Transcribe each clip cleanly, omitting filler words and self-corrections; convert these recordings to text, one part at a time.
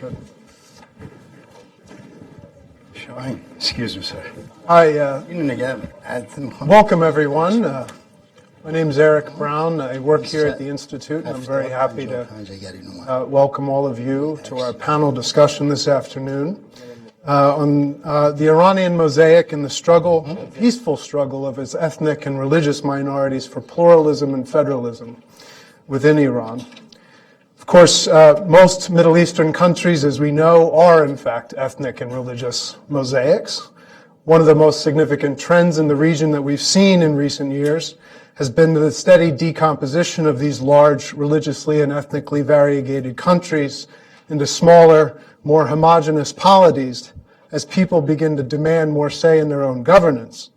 Good. Shine. Excuse me, sir. Hi. Welcome, everyone. My name is Eric Brown. I work here at the Institute, and I'm very happy to welcome all of you to our panel discussion this afternoon on the Iranian Mosaic and the struggle, peaceful struggle of its ethnic and religious minorities for pluralism and federalism within Iran. Of course, most Middle Eastern countries, as we know, are in fact ethnic and religious mosaics. One of the most significant trends in the region that we've seen in recent years has been the steady decomposition of these large religiously and ethnically variegated countries into smaller, more homogeneous polities as people begin to demand more say in their own governance.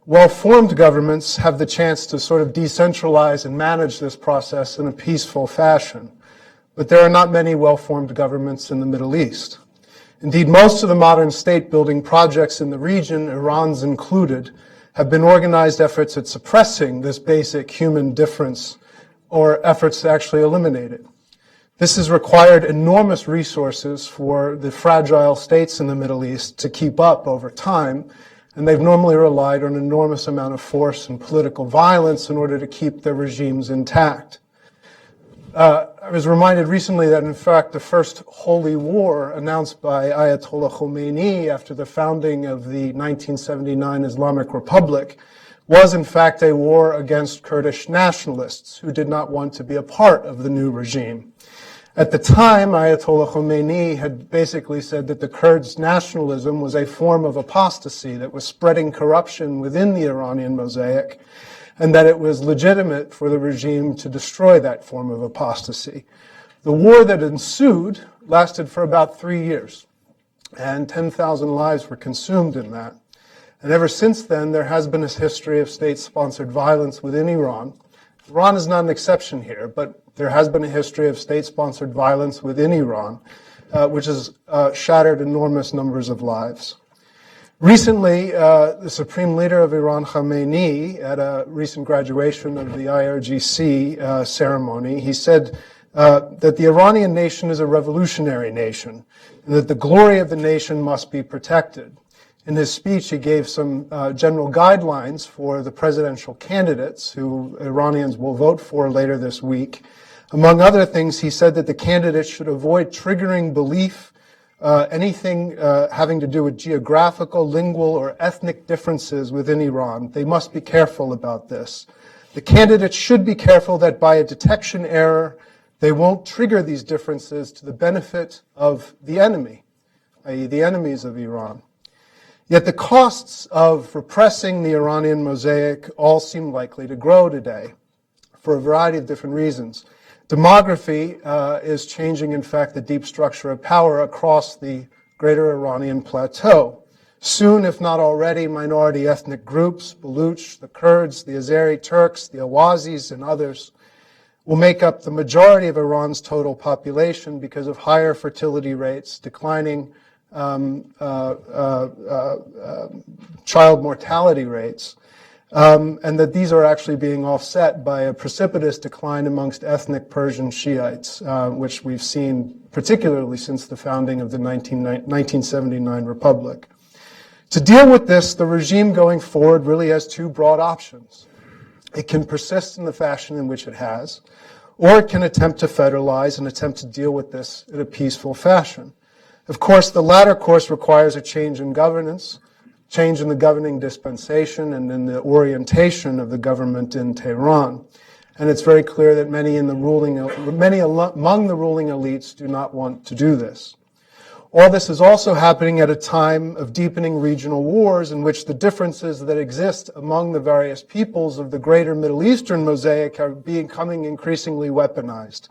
Well-formed governments have the chance to sort of decentralize and manage this process in a peaceful fashion. But there are not many well-formed governments in the Middle East. Indeed, most of the modern state-building projects in the region, Iran's included, have been organized efforts at suppressing this basic human difference or efforts to actually eliminate it. This has required enormous resources for the fragile states in the Middle East to keep up over time, and they've normally relied on an enormous amount of force and political violence in order to keep their regimes intact. I was reminded recently that, in fact, the first holy war announced by Ayatollah Khomeini after the founding of the 1979 Islamic Republic was, in fact, a war against Kurdish nationalists who did not want to be a part of the new regime. At the time, Ayatollah Khomeini had basically said that the Kurds' nationalism was a form of apostasy that was spreading corruption within the Iranian Mosaic, and that it was legitimate for the regime to destroy that form of apostasy. The war that ensued lasted for about 3 years, and 10,000 lives were consumed in that. And ever since then, there has been a history of state-sponsored violence within Iran. Iran is not an exception here, but there has been a history of state-sponsored violence within Iran, which has shattered enormous numbers of lives. Recently, the Supreme Leader of Iran, Khamenei, at a recent graduation of the IRGC ceremony, he said that the Iranian nation is a revolutionary nation, and that the glory of the nation must be protected. In his speech, he gave some general guidelines for the presidential candidates who Iranians will vote for later this week. Among other things, he said that the candidates should avoid triggering belief anything having to do with geographical, lingual, or ethnic differences within Iran. They must be careful about this. The candidates should be careful that by a detection error, they won't trigger these differences to the benefit of the enemy, i.e. the enemies of Iran. Yet the costs of repressing the Iranian mosaic all seem likely to grow today for a variety of different reasons. Demography is changing, in fact, the deep structure of power across the greater Iranian plateau. Soon, if not already, minority ethnic groups, Baloch, the Kurds, the Azeri Turks, the Ahwazis, and others, will make up the majority of Iran's total population because of higher fertility rates, declining child mortality rates, and that these are actually being offset by a precipitous decline amongst ethnic Persian Shiites, which we've seen particularly since the founding of the 1979 Republic. To deal with this, the regime going forward really has two broad options. It can persist in the fashion in which it has, or it can attempt to federalize and attempt to deal with this in a peaceful fashion. Of course, the latter course requires a change in governance, change in the governing dispensation and in the orientation of the government in Tehran. And it's very clear that many among the ruling elites do not want to do this. All this is also happening at a time of deepening regional wars in which the differences that exist among the various peoples of the greater Middle Eastern mosaic are becoming increasingly weaponized.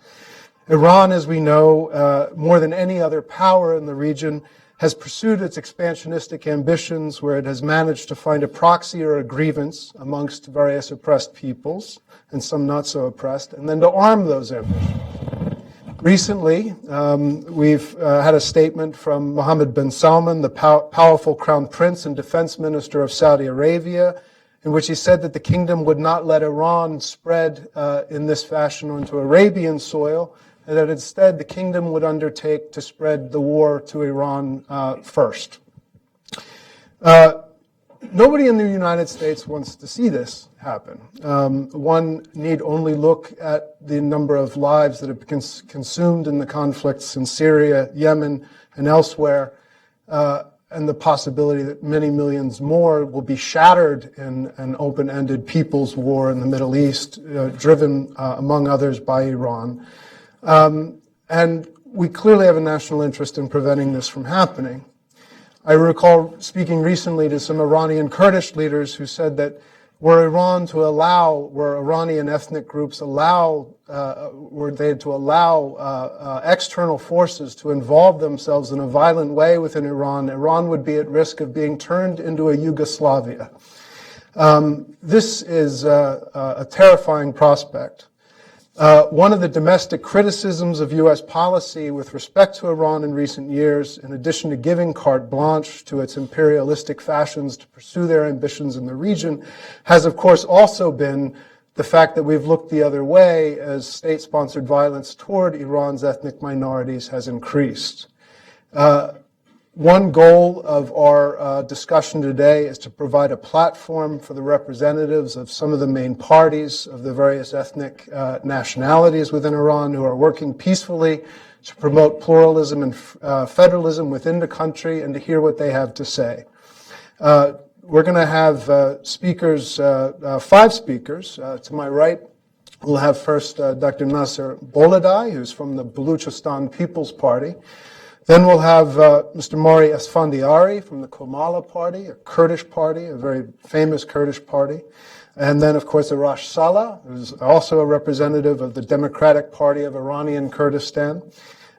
Iran, as we know, more than any other power in the region, has pursued its expansionistic ambitions where it has managed to find a proxy or a grievance amongst various oppressed peoples, and some not so oppressed, and then to arm those ambitions. Recently, we've had a statement from Mohammed bin Salman, the powerful crown prince and defense minister of Saudi Arabia, in which he said that the kingdom would not let Iran spread in this fashion onto Arabian soil, and that instead the kingdom would undertake to spread the war to Iran first. Nobody in the United States wants to see this happen. One need only look at the number of lives that have been consumed in the conflicts in Syria, Yemen, and elsewhere, and the possibility that many millions more will be shattered in an open-ended people's war in the Middle East, driven, among others, by Iran. And we clearly have a national interest in preventing this from happening. I recall speaking recently to some Iranian Kurdish leaders who said that were Iranian ethnic groups were they to allow external forces to involve themselves in a violent way within Iran, Iran would be at risk of being turned into a Yugoslavia. This is a terrifying prospect. One of the domestic criticisms of U.S. policy with respect to Iran in recent years, in addition to giving carte blanche to its imperialistic fashions to pursue their ambitions in the region, has of course also been the fact that we've looked the other way as state-sponsored violence toward Iran's ethnic minorities has increased. One goal of our discussion today is to provide a platform for the representatives of some of the main parties of the various ethnic nationalities within Iran who are working peacefully to promote pluralism and federalism within the country and to hear what they have to say. We're going to have speakers, 5 speakers. To my right, we'll have first Dr. Nasser Boladai, who's from the Balochistan People's Party. Then we'll have Mr. Mari Esfandiari from the Komala Party, a Kurdish party, a very famous Kurdish party. And then, of course, Arash Saleh, who's also a representative of the Democratic Party of Iranian Kurdistan.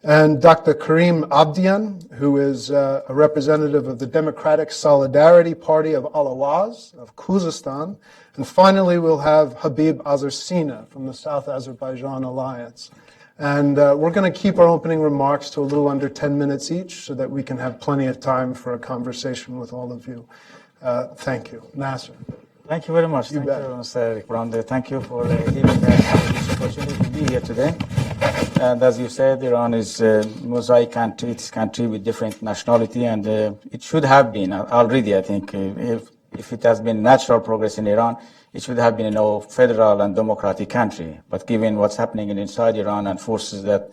And Dr. Karim Abdian, who is a representative of the Democratic Solidarity Party of Ahwaz, of Khuzestan. And finally, we'll have Habib Azersina from the South Azerbaijan Alliance. And we're going to keep our opening remarks to a little under 10 minutes each so that we can have plenty of time for a conversation with all of you. Thank you. Nasser. Thank you very much. Thank you, Mr. Eric Brown. Thank you for giving us this opportunity to be here today. And as you said, Iran is a mosaic country. It's a country with different nationality, and it should have been already, I think, if it has been natural progress in Iran, it should have been a federal and democratic country. But given what's happening inside Iran and forces that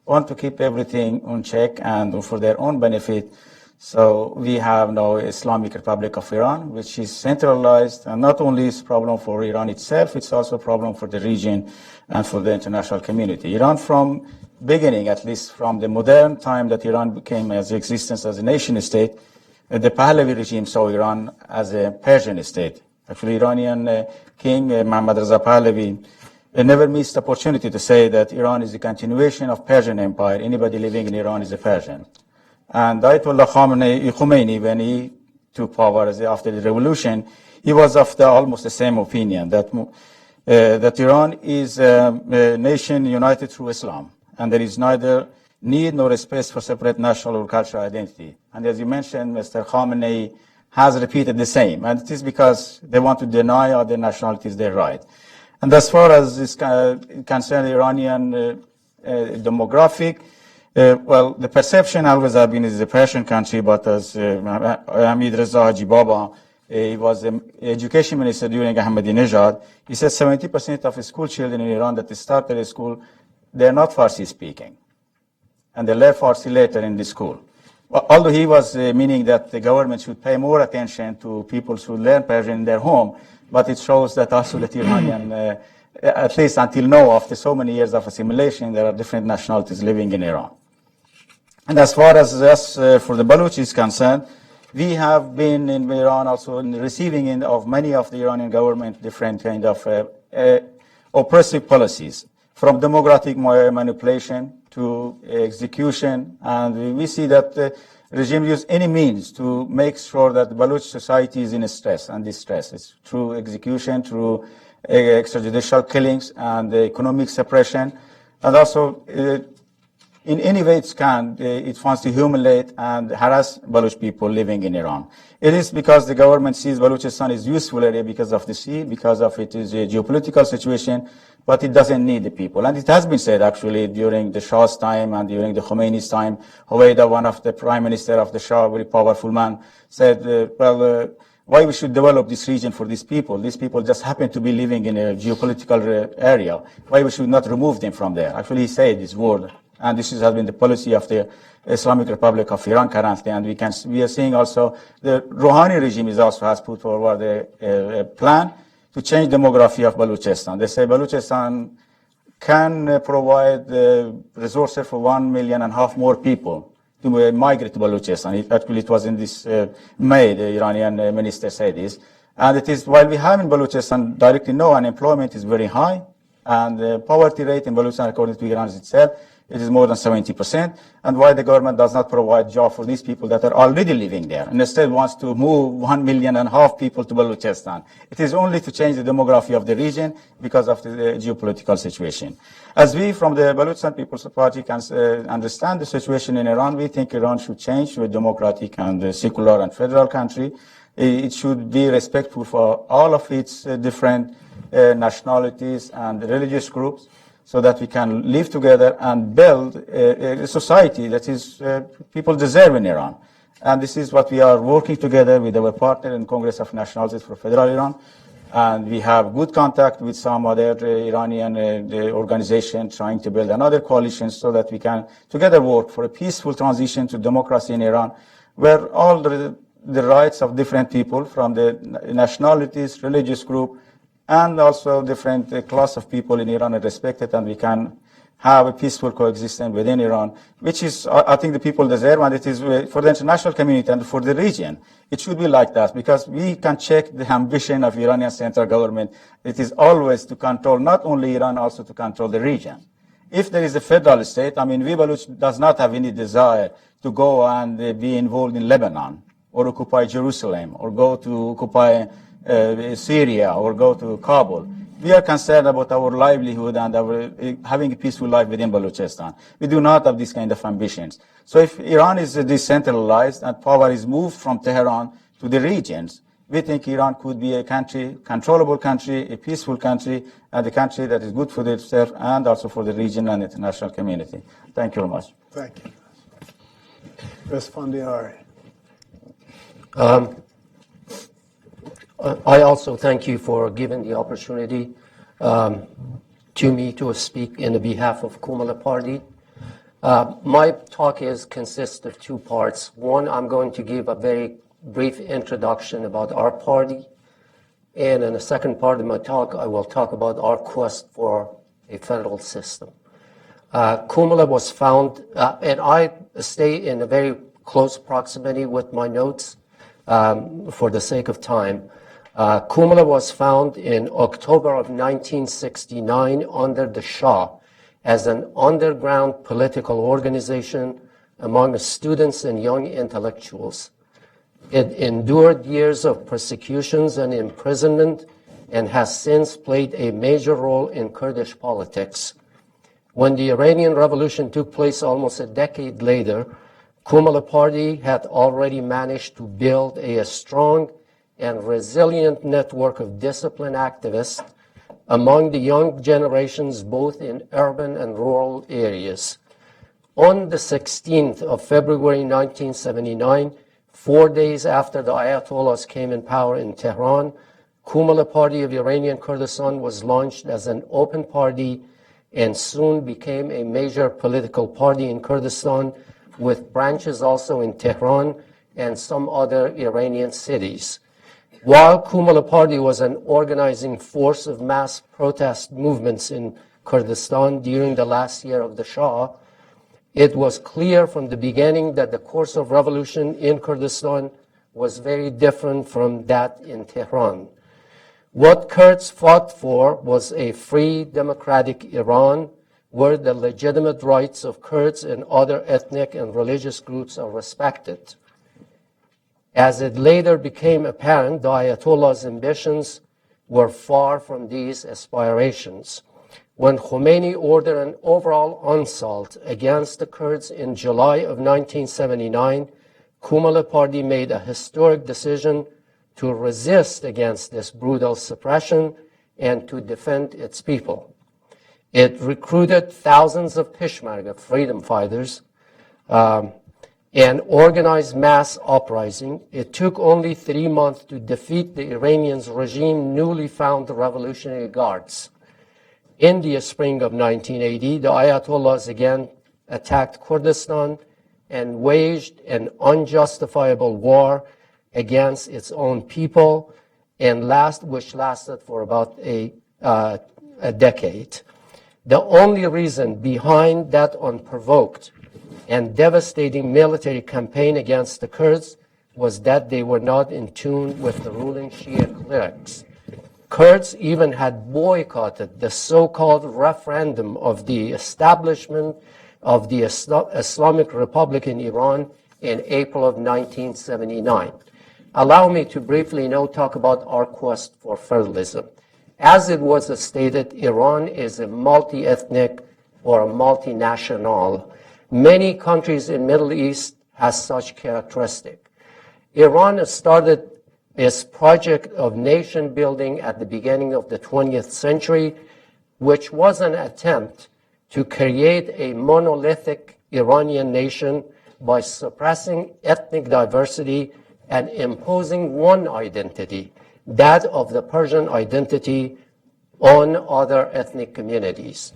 want to keep everything on check and for their own benefit, so we have now Islamic Republic of Iran, which is centralized, and not only is a problem for Iran itself, it's also a problem for the region and for the international community. Iran, from beginning, at least from the modern time that Iran became as existence as a nation state, the Pahlavi regime saw Iran as a Persian state. Actually, Iranian king Muhammad Reza Pahlavi never missed opportunity to say that Iran is a continuation of Persian Empire. Anybody living in Iran is a Persian. And Ayatollah Khomeini, when he took power after the revolution, he was of almost the same opinion, that Iran is a nation united through Islam, and there is neither need nor space for separate national or cultural identity. And as you mentioned, Mr. Khamenei has repeated the same, and it is because they want to deny other nationalities their right. And as far as this concerns Iranian demographic, well, the perception always has been is a Persian country, but as Hamid Reza Haji Baba, he was the education minister during Ahmadinejad, he said 70% of school children in Iran that started school, they're not Farsi speaking. And they learn Farsi later in the school. Although he was meaning that the government should pay more attention to people who learn Persian in their home, but it shows that also that Iranian, at least until now, after so many years of assimilation, there are different nationalities living in Iran. And as far as us, for the Baloch is concerned, we have been in Iran also in receiving of many of the Iranian government different kind of oppressive policies, from democratic manipulation to execution, and we see that the regime use any means to make sure that the Baloch society is in stress and distress. It's through execution, through extrajudicial killings and economic suppression, and also in any way it can, it wants to humiliate and harass Baloch people living in Iran. It is because the government sees Balochistan is useful area because of the sea, because of it is a geopolitical situation, but it doesn't need the people. And it has been said, actually, during the Shah's time and during the Khomeini's time. Hoveyda, one of the prime minister of the Shah, a very powerful man, said, why we should develop this region for these people? These people just happen to be living in a geopolitical area. Why we should not remove them from there? Actually, he said this word. And this has been the policy of the Islamic Republic of Iran currently. And we are seeing also the Rouhani regime has put forward a plan to change demography of Balochistan. They say Balochistan can provide resources for 1.5 million more people to migrate to Balochistan. It was in this May, the Iranian minister said this. And it is, while we have in Balochistan directly no unemployment is very high, and the poverty rate in Balochistan, according to Iran itself, it is more than 70%, and why the government does not provide jobs for these people that are already living there, and instead wants to move 1.5 million people to Balochistan. It is only to change the demography of the region because of the geopolitical situation. As we from the Balochistan People's Party can understand the situation in Iran, we think Iran should change to a democratic and secular and federal country. It should be respectful for all of its different nationalities and religious groups, so that we can live together and build a society that is people deserve in Iran. And this is what we are working together with our partner in Congress of Nationalities for Federal Iran. And we have good contact with some other Iranian organizations trying to build another coalition so that we can together work for a peaceful transition to democracy in Iran, where all the rights of different people from the nationalities, religious group, and also different class of people in Iran are respected, and we can have a peaceful coexistence within Iran, which is, I think, the people deserve, and it is for the international community and for the region. It should be like that, because we can check the ambition of Iranian central government. It is always to control not only Iran, also to control the region. If there is a federal state, I mean, Baloch does not have any desire to go and be involved in Lebanon, or occupy Jerusalem, or go to occupy Syria, or go to Kabul. We are concerned about our livelihood and our having a peaceful life within Balochistan. We do not have these kind of ambitions. So if Iran is decentralized and power is moved from Tehran to the regions, we think Iran could be a country, controllable country, a peaceful country, and a country that is good for itself and also for the region and international community. Thank you very much. Thank you. Respondiari. I also thank you for giving the opportunity to me to speak in the behalf of Kumala Party. My talk consists of two parts. One, I'm going to give a very brief introduction about our party. And in the second part of my talk, I will talk about our quest for a federal system. Kumala was found, and I stay in a very close proximity with my notes for the sake of time. Kumala was found in October of 1969 under the Shah as an underground political organization among students and young intellectuals. It endured years of persecutions and imprisonment and has since played a major role in Kurdish politics. When the Iranian Revolution took place almost a decade later, Kumala Party had already managed to build a strong and resilient network of disciplined activists among the young generations, both in urban and rural areas. On the 16th of February 1979, 4 days after the Ayatollahs came in power in Tehran, Kumala Party of Iranian Kurdistan was launched as an open party and soon became a major political party in Kurdistan, with branches also in Tehran and some other Iranian cities. While Kumala Party was an organizing force of mass protest movements in Kurdistan during the last year of the Shah, it was clear from the beginning that the course of revolution in Kurdistan was very different from that in Tehran. What Kurds fought for was a free, democratic Iran where the legitimate rights of Kurds and other ethnic and religious groups are respected. As it later became apparent, the Ayatollah's ambitions were far from these aspirations. When Khomeini ordered an overall onslaught against the Kurds in July of 1979, Kumala Party made a historic decision to resist against this brutal suppression and to defend its people. It recruited thousands of Peshmerga freedom fighters and organized mass uprising. It took only 3 months to defeat the Iranian regime's newly found Revolutionary Guards. In the spring of 1980, the Ayatollahs again attacked Kurdistan and waged an unjustifiable war against its own people, which lasted for about a decade. The only reason behind that unprovoked and devastating military campaign against the Kurds was that they were not in tune with the ruling Shia clerics. Kurds even had boycotted the so-called referendum of the establishment of the Islamic Republic in Iran in April of 1979. Allow me to briefly now talk about our quest for federalism. As it was stated, Iran is a multi-ethnic or a multinational. Many countries in Middle East has such characteristic. Iran started its project of nation building at the beginning of the 20th century, which was an attempt to create a monolithic Iranian nation by suppressing ethnic diversity and imposing one identity, that of the Persian identity, on other ethnic communities.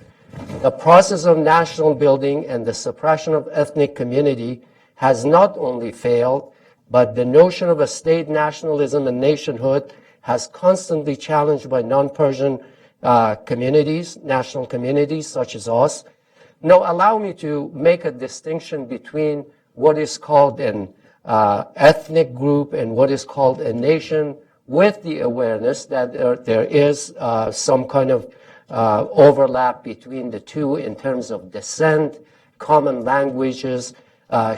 The process of national building and the suppression of ethnic community has not only failed, but the notion of a state nationalism and nationhood has constantly challenged by non-Persian communities, national communities such as us. Now, allow me to make a distinction between what is called an ethnic group and what is called a nation, with the awareness that there is some kind of overlap between the two in terms of descent, common languages,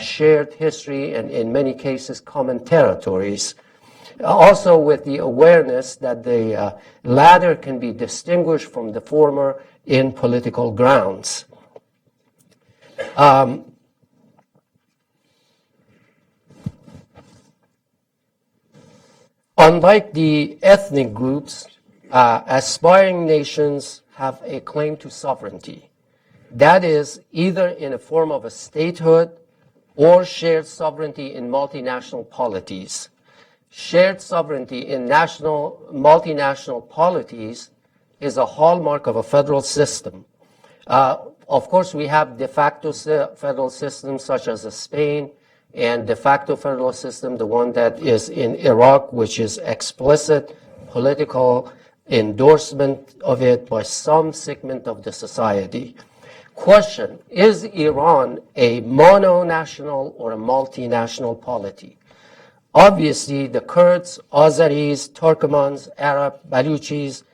shared history, and in many cases, common territories. Also with the awareness that the latter can be distinguished from the former in political grounds. Unlike the ethnic groups, aspiring nations have a claim to sovereignty. That is either in a form of a statehood or shared sovereignty in multinational polities. Shared sovereignty in multinational polities is a hallmark of a federal system. Of course, we have de facto federal systems such as Spain, and de facto federal system, the one that is in Iraq, which is explicit political endorsement of it by some segment of the society. Question, is Iran a mono-national or a multinational polity? Obviously, the Kurds, Azeris, Turkmens, Arab, Balochis,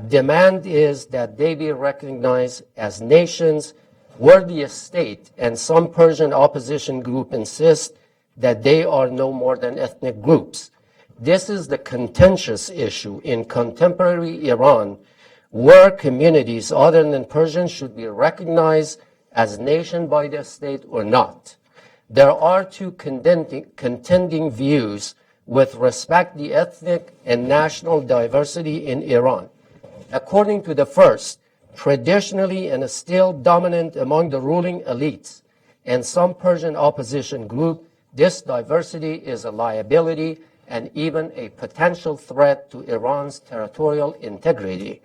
demand is that they be recognized as nations were the state, and some Persian opposition group insist that they are no more than ethnic groups. This is the contentious issue in contemporary Iran, where communities other than Persian should be recognized as nation by the state or not. There are two contending views with respect to the ethnic and national diversity in Iran. According to the first, traditionally and still dominant among the ruling elites and some Persian opposition group, this diversity is a liability and even a potential threat to Iran's territorial integrity.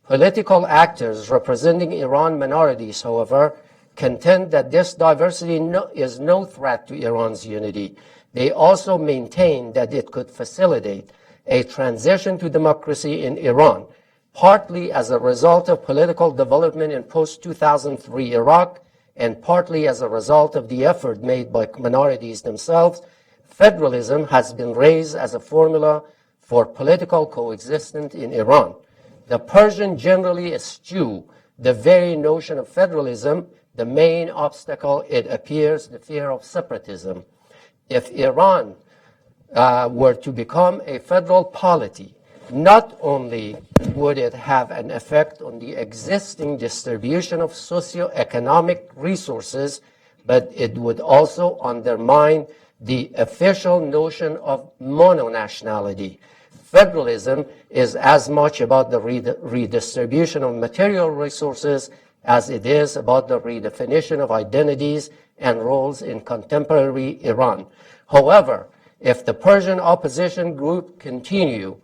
Political actors representing Iran minorities, however, contend that this diversity is no threat to Iran's unity. They also maintain that it could facilitate a transition to democracy in Iran, partly as a result of political development in post-2003 Iraq, and partly as a result of the effort made by minorities themselves. Federalism has been raised as a formula for political coexistence in Iran. The Persian generally eschew the very notion of federalism. The main obstacle, it appears, the fear of separatism. If Iran were to become a federal polity, not only would it have an effect on the existing distribution of socio-economic resources, but it would also undermine the official notion of mononationality. Federalism is as much about the redistribution of material resources as it is about the redefinition of identities and roles in contemporary Iran. However, if the Persian opposition group continue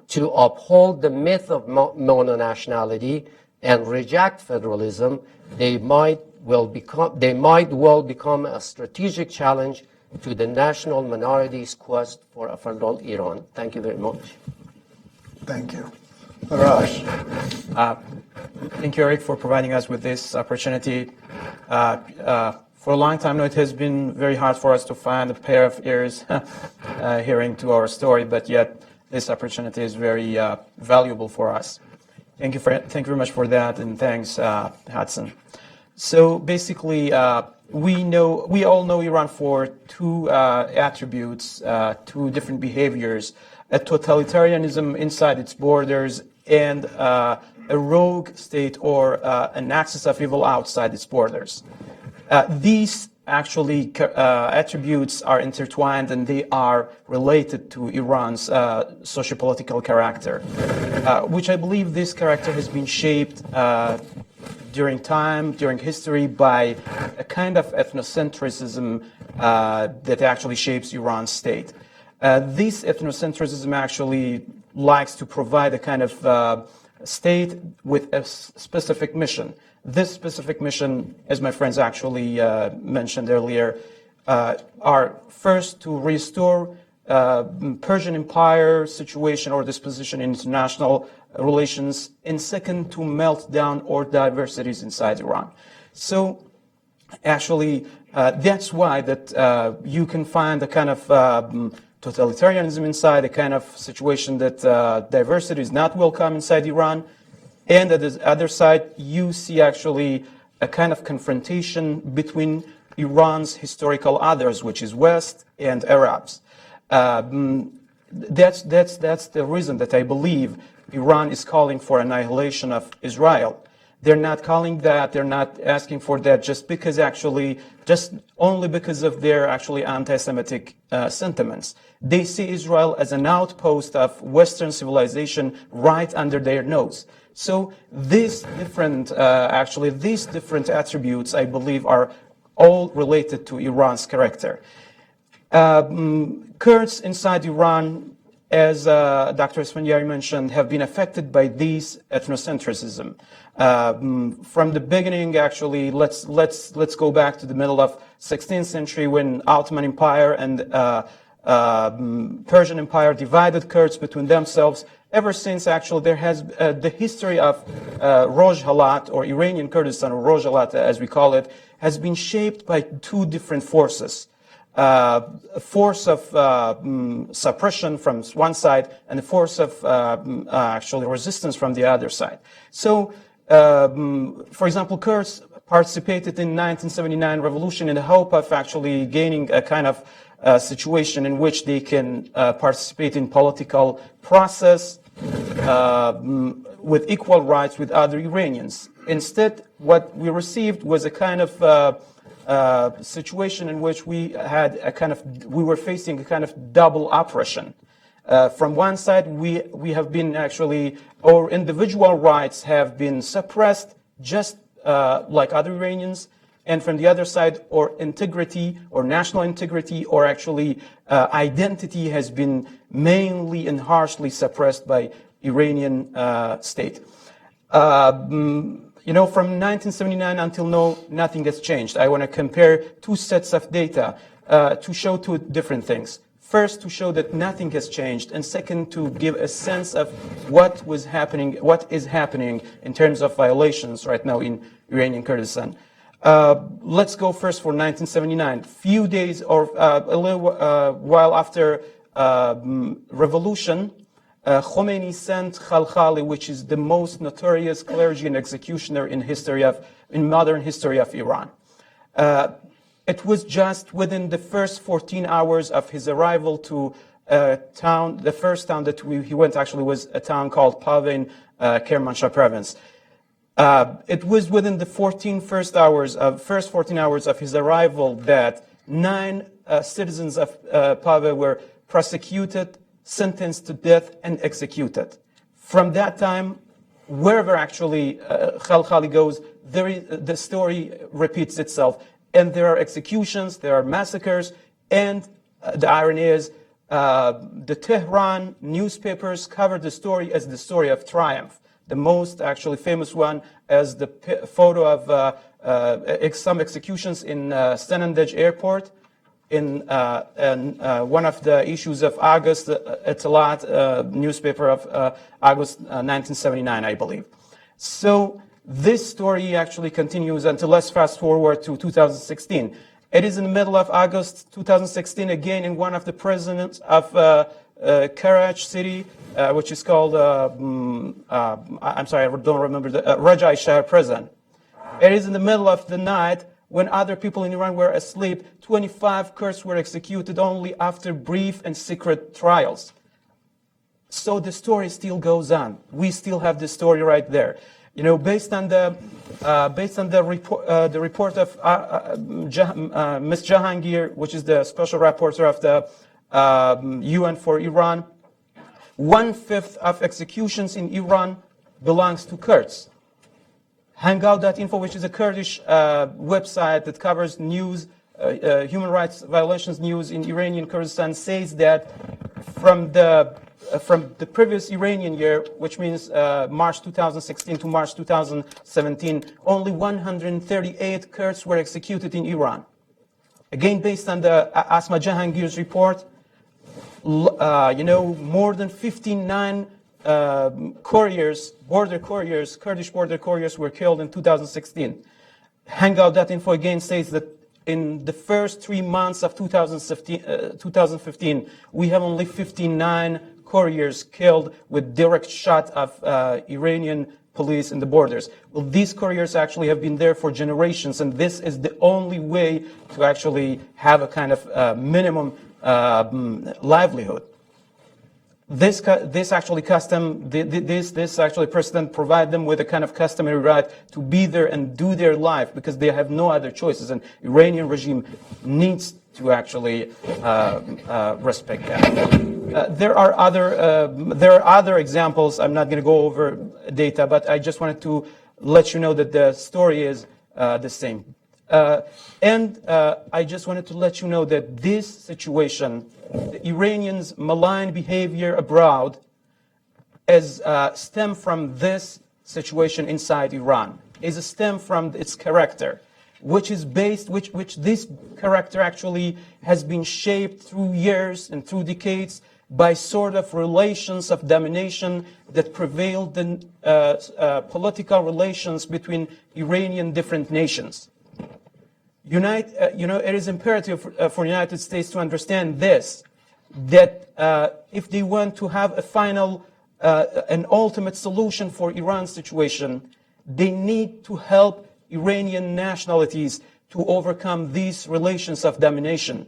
to uphold the myth of mononationality and reject federalism, they might well become a strategic challenge to the national minorities' quest for a federal Iran. Thank you very much. Thank you. Arash. Thank you, Eric, for providing us with this opportunity. For a long time now, it has been very hard for us to find a pair of ears hearing to our story, but yet this opportunity is very valuable for us. Thank you very much for that, and thanks, Hudson. So basically, we all know Iran for two attributes, two different behaviors: a totalitarianism inside its borders and a rogue state or an axis of evil outside its borders. These actually attributes are intertwined and they are related to Iran's sociopolitical character, which I believe this character has been shaped during time, during history, by a kind of ethnocentrism that actually shapes Iran's state. This ethnocentrism actually likes to provide a kind of state with a specific mission. This specific mission, as my friends actually mentioned earlier, are first to restore Persian Empire situation or disposition in international relations, and second, to melt down all diversities inside Iran. So actually, that's why that you can find a kind of totalitarianism inside, a kind of situation that diversity is not welcome inside Iran. And at the other side, you see actually a kind of confrontation between Iran's historical others, which is West and Arabs. That's the reason that I believe Iran is calling for annihilation of Israel. They're not calling that, they're not asking for that just only because of their actually anti-Semitic sentiments. They see Israel as an outpost of Western civilization right under their nose. So these different attributes, I believe, are all related to Iran's character. Kurds inside Iran, as Dr. Esfandiari mentioned, have been affected by these ethnocentrism. From the beginning, actually, let's go back to the middle of 16th century when Ottoman Empire and Persian Empire divided Kurds between themselves. Ever since, actually, there has the history of Rojhelat, or Iranian Kurdistan, or Rojhelat as we call it, has been shaped by two different forces. A force of suppression from one side and a force of actually resistance from the other side. So, for example, Kurds participated in 1979 revolution in the hope of actually gaining a kind of situation in which they can participate in political process with equal rights with other Iranians. Instead, what we received was a kind of situation in which we were facing a kind of double oppression. From one side, we have been actually, our individual rights have been suppressed just like other Iranians, and from the other side, our integrity, or national integrity, or actually identity has been mainly and harshly suppressed by Iranian state. You know, from 1979 until now, nothing has changed. I want to compare two sets of data to show two different things. First, to show that nothing has changed, and second, to give a sense of what is happening in terms of violations right now in Iranian Kurdistan. Let's go first for 1979. Few days or a little while after revolution, Khomeini sent Khalkhali, which is the most notorious clergy and executioner in modern history of Iran. It was just within the first 14 hours of his arrival to a town. The first town that he went actually was a town called Pave in Kermanshah province. It was within the first 14 hours of his arrival that 9 citizens of Pave were prosecuted, sentenced to death, and executed. From that time, wherever actually Khalkhali goes, the story repeats itself. And there are executions, there are massacres, and the irony is the Tehran newspapers cover the story as the story of triumph. The most actually famous one is the photo of some executions in Sanandaj airport in one of the issues of August, Etalat newspaper of August 1979, I believe. So this story actually continues until, let's fast forward to 2016. It is in the middle of August 2016, again in one of the prisons of Karaj city, which is called, I'm sorry, I don't remember, the Rajai Shah prison. It is in the middle of the night when other people in Iran were asleep. 25 Kurds were executed only after brief and secret trials. So the story still goes on. We still have the story right there. You know, based on the report of Ms. Jahangir, which is the special rapporteur of the UN for Iran, 1/5 of executions in Iran belongs to Kurds. Hangout.info, which is a Kurdish website that covers news, human rights violations news in Iranian Kurdistan, says that from the previous Iranian year, which means March 2016 to March 2017, only 138 Kurds were executed in Iran. Again, based on the Asma Jahangir's report, more than 59 couriers, Kurdish border couriers were killed in 2016. Hangout.info again says that in the first 3 months of 2015, we have only 59 couriers killed with direct shot of Iranian police in the borders. Well, these couriers actually have been there for generations, and this is the only way to actually have a kind of minimum livelihood. This actually precedent provide them with a kind of customary right to be there and do their life because they have no other choices, and Iranian regime needs to actually respect that. There are other examples. I'm not going to go over data, but I just wanted to let you know that the story is the same. And I just wanted to let you know that this situation, the Iranians' malign behavior abroad, is stem from this situation inside Iran. Is a stem from its character, which is based, which this character actually has been shaped through years and through decades by sort of relations of domination that prevailed in political relations between Iranian different nations. It is imperative for the United States to understand this, that if they want to have a final, an ultimate solution for Iran's situation, they need to help Iranian nationalities to overcome these relations of domination.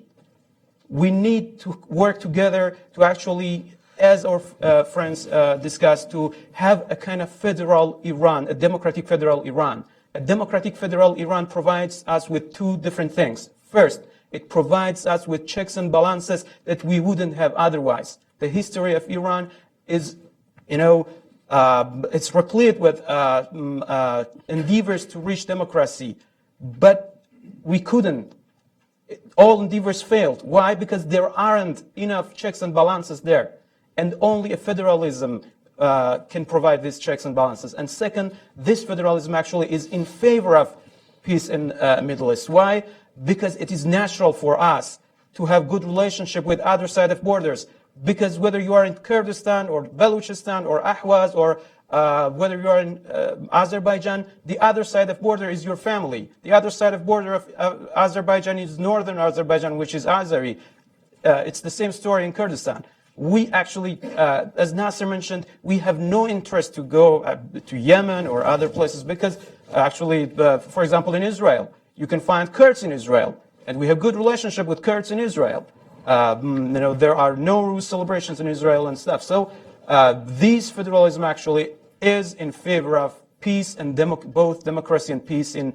We need to work together to actually, as our friends discussed, to have a kind of federal Iran, a democratic federal Iran. A democratic federal Iran provides us with two different things. First, it provides us with checks and balances that we wouldn't have otherwise. The history of Iran is, it's replete with endeavors to reach democracy, but we couldn't. All endeavors failed. Why? Because there aren't enough checks and balances there. And only a federalism can provide these checks and balances. And second, this federalism actually is in favor of peace in Middle East. Why? Because it is natural for us to have good relationship with other side of borders. Because whether you are in Kurdistan or Balochistan or Ahwaz or whether you are in Azerbaijan, the other side of border is your family. The other side of border of Azerbaijan is northern Azerbaijan, which is Azeri. It's the same story in Kurdistan. We actually, as Nasser mentioned, we have no interest to go to Yemen or other places because actually, for example, in Israel, you can find Kurds in Israel, and we have good relationship with Kurds in Israel. There are Nowruz celebrations in Israel and stuff. So this federalism actually is in favor of peace and both democracy and peace in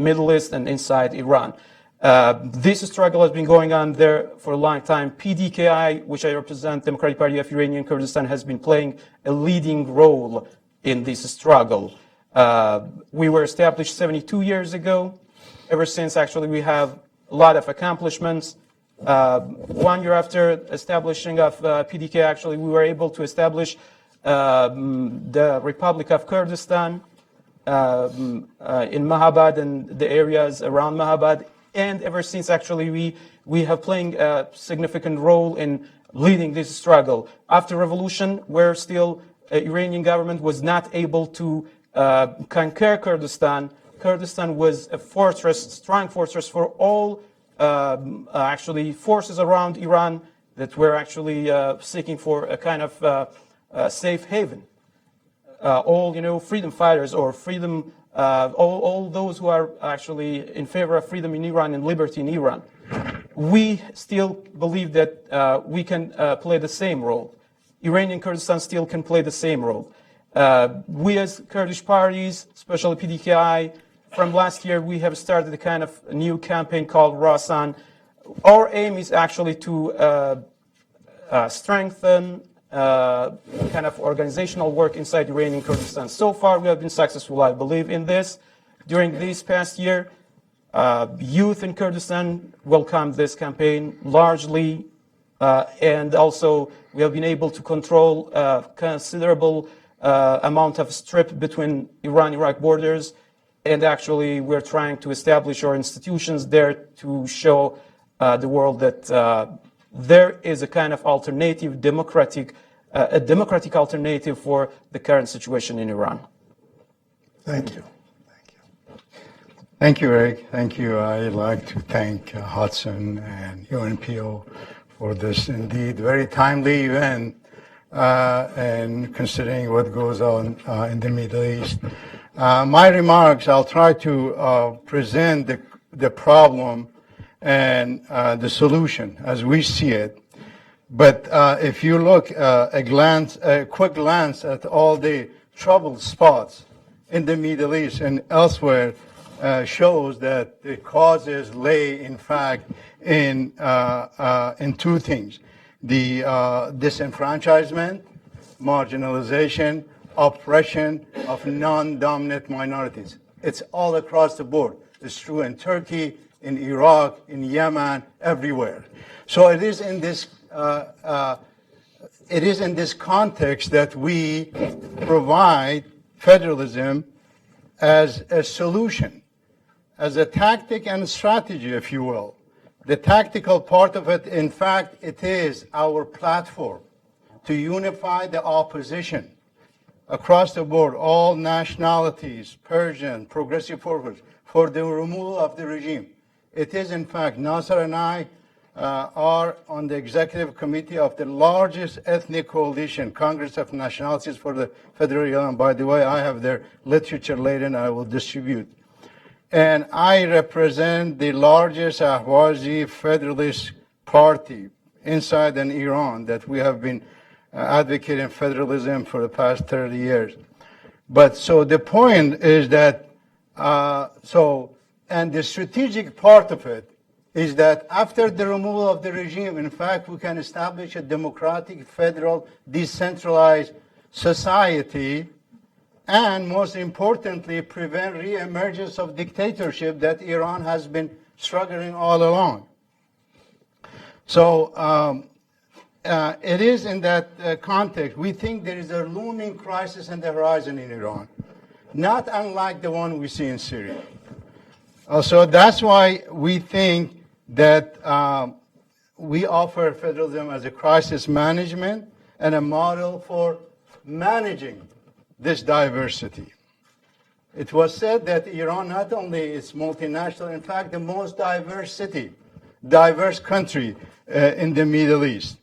Middle East and inside Iran. This struggle has been going on there for a long time. PDKI, which I represent, Democratic Party of Iranian Kurdistan, has been playing a leading role in this struggle. We were established 72 years ago. Ever since, actually, we have a lot of accomplishments. 1 year after establishing of PDK, actually, we were able to establish the Republic of Kurdistan in Mahabad and the areas around Mahabad. And ever since, actually, we have playing a significant role in leading this struggle. After revolution, where still Iranian government was not able to conquer Kurdistan, Kurdistan was a fortress, strong fortress for all actually forces around Iran that were actually seeking for a kind of safe haven. All freedom fighters or freedom, all those who are actually in favor of freedom in Iran and liberty in Iran. We still believe that we can play the same role. Iranian Kurdistan still can play the same role. We as Kurdish parties, especially PDKI, from last year, we have started a kind of new campaign called Rasan. Our aim is actually to strengthen kind of organizational work inside Iranian Kurdistan. So far, we have been successful, I believe, in this. During this past year, youth in Kurdistan welcomed this campaign largely, and also we have been able to control a considerable amount of strip between Iran-Iraq borders. And actually, we're trying to establish our institutions there to show the world that there is a kind of alternative, a democratic alternative for the current situation in Iran. Thank you. Thank you, Eric. Thank you. I'd like to thank Hudson and UNPO for this indeed very timely event, and considering what goes on in the Middle East. My remarks, I'll try to present the problem and the solution as we see it. But if you look a quick glance at all the troubled spots in the Middle East and elsewhere, shows that the causes lay, in fact, in two things: the disenfranchisement, marginalization, oppression of non-dominant minorities. It's all across the board. It's true in Turkey, in Iraq, in Yemen, everywhere. So it is in this context that we provide federalism as a solution, as a tactic and strategy, if you will. The tactical part of it, in fact, it is our platform to unify the opposition across the board, all nationalities, Persian, progressive forces, for the removal of the regime. It is, in fact, Nasser and I are on the executive committee of the largest ethnic coalition, Congress of Nationalities for the Federalism. By the way, I have their literature later and I will distribute. And I represent the largest Ahwazi Federalist party inside in Iran that we have been advocating federalism for the past 30 years. But so the point is that, and the strategic part of it is that after the removal of the regime, in fact, we can establish a democratic, federal, decentralized society, and most importantly, prevent re-emergence of dictatorship that Iran has been struggling all along. So it is in that context, we think there is a looming crisis on the horizon in Iran, not unlike the one we see in Syria. So that's why we think that we offer federalism as a crisis management and a model for managing this diversity. It was said that Iran not only is multinational, in fact, the most diverse country in the Middle East.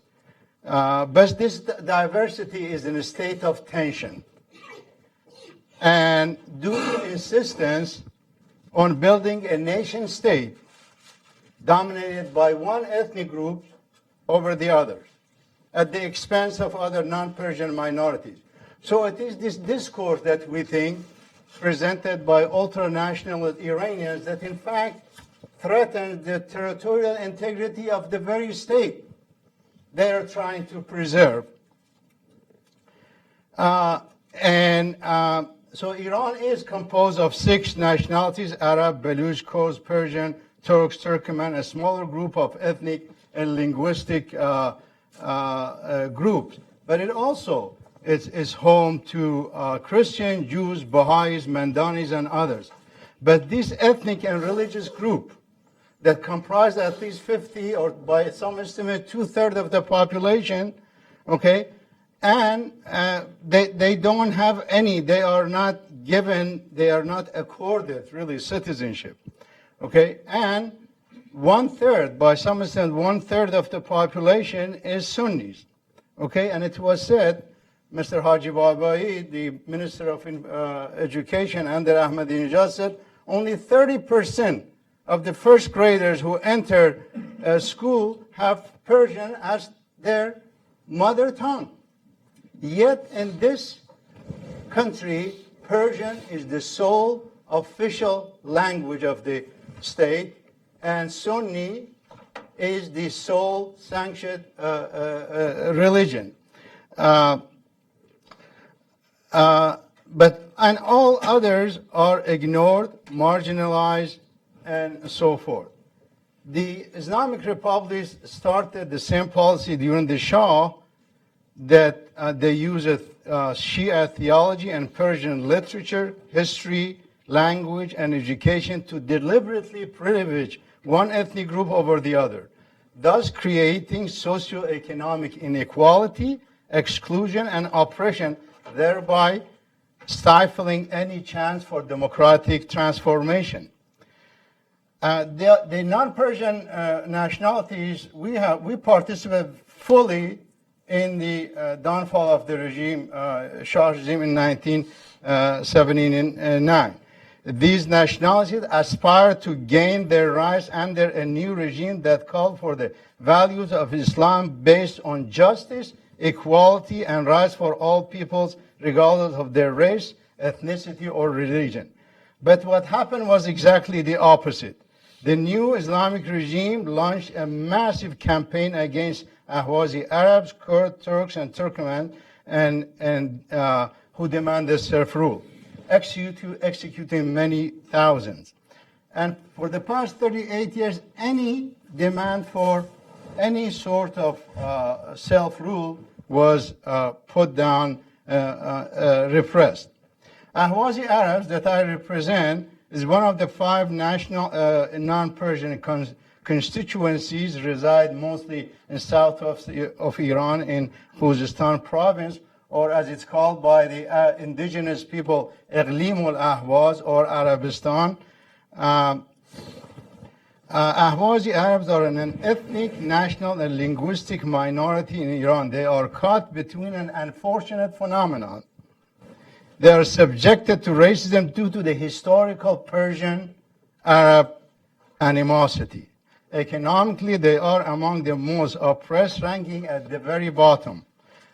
But this diversity is in a state of tension. And due to insistence on building a nation state dominated by one ethnic group over the others, at the expense of other non-Persian minorities. So it is this discourse that we think presented by ultra-nationalist Iranians that in fact threatens the territorial integrity of the very state they are trying to preserve. So Iran is composed of 6 nationalities: Arab, Baloch, Kurds, Persian, Turks, Turkmen, a smaller group of ethnic and linguistic groups. But it also is home to Christian, Jews, Baha'is, Mandanis, and others. But this ethnic and religious group that comprise at least 50, or by some estimate, 2/3 of the population, okay, and they don't have any, they are not given, they are not accorded really citizenship, okay, and 1/3, by some extent, 1/3 of the population is Sunnis, okay, and it was said, Mr. Haji Babai, the Minister of Education under Ahmadinejad, said only 30% of the first graders who enter school have Persian as their mother tongue. Yet in this country, Persian is the sole official language of the state, and Sunni is the sole sanctioned religion. And all others are ignored, marginalized, and so forth. The Islamic Republic started the same policy during the Shah, that they use Shia theology and Persian literature, history, language, and education to deliberately privilege one ethnic group over the other, thus creating socioeconomic inequality, exclusion, and oppression, thereby stifling any chance for democratic transformation. The non-Persian nationalities, we participate fully in the downfall of the regime, Shah regime in 1979. These nationalities aspire to gain their rights under a new regime that called for the values of Islam based on justice, equality, and rights for all peoples, regardless of their race, ethnicity, or religion. But what happened was exactly the opposite. The new Islamic regime launched a massive campaign against Ahwazi Arabs, Kurds, Turks, and Turkmen, and who demanded self-rule, executing many thousands. And for the past 38 years, any demand for any sort of self-rule was put down, repressed. Ahwazi Arabs that I represent is one of the 5 national non-Persian constituencies, reside mostly in south of Iran in Khuzestan province, or as it's called by the indigenous people, Iqlim al-Ahwaz, or Arabistan. Ahwazi Arabs are an ethnic, national, and linguistic minority in Iran. They are caught between an unfortunate phenomenon. They are subjected to racism due to the historical Persian-Arab animosity. Economically, they are among the most oppressed, ranking at the very bottom,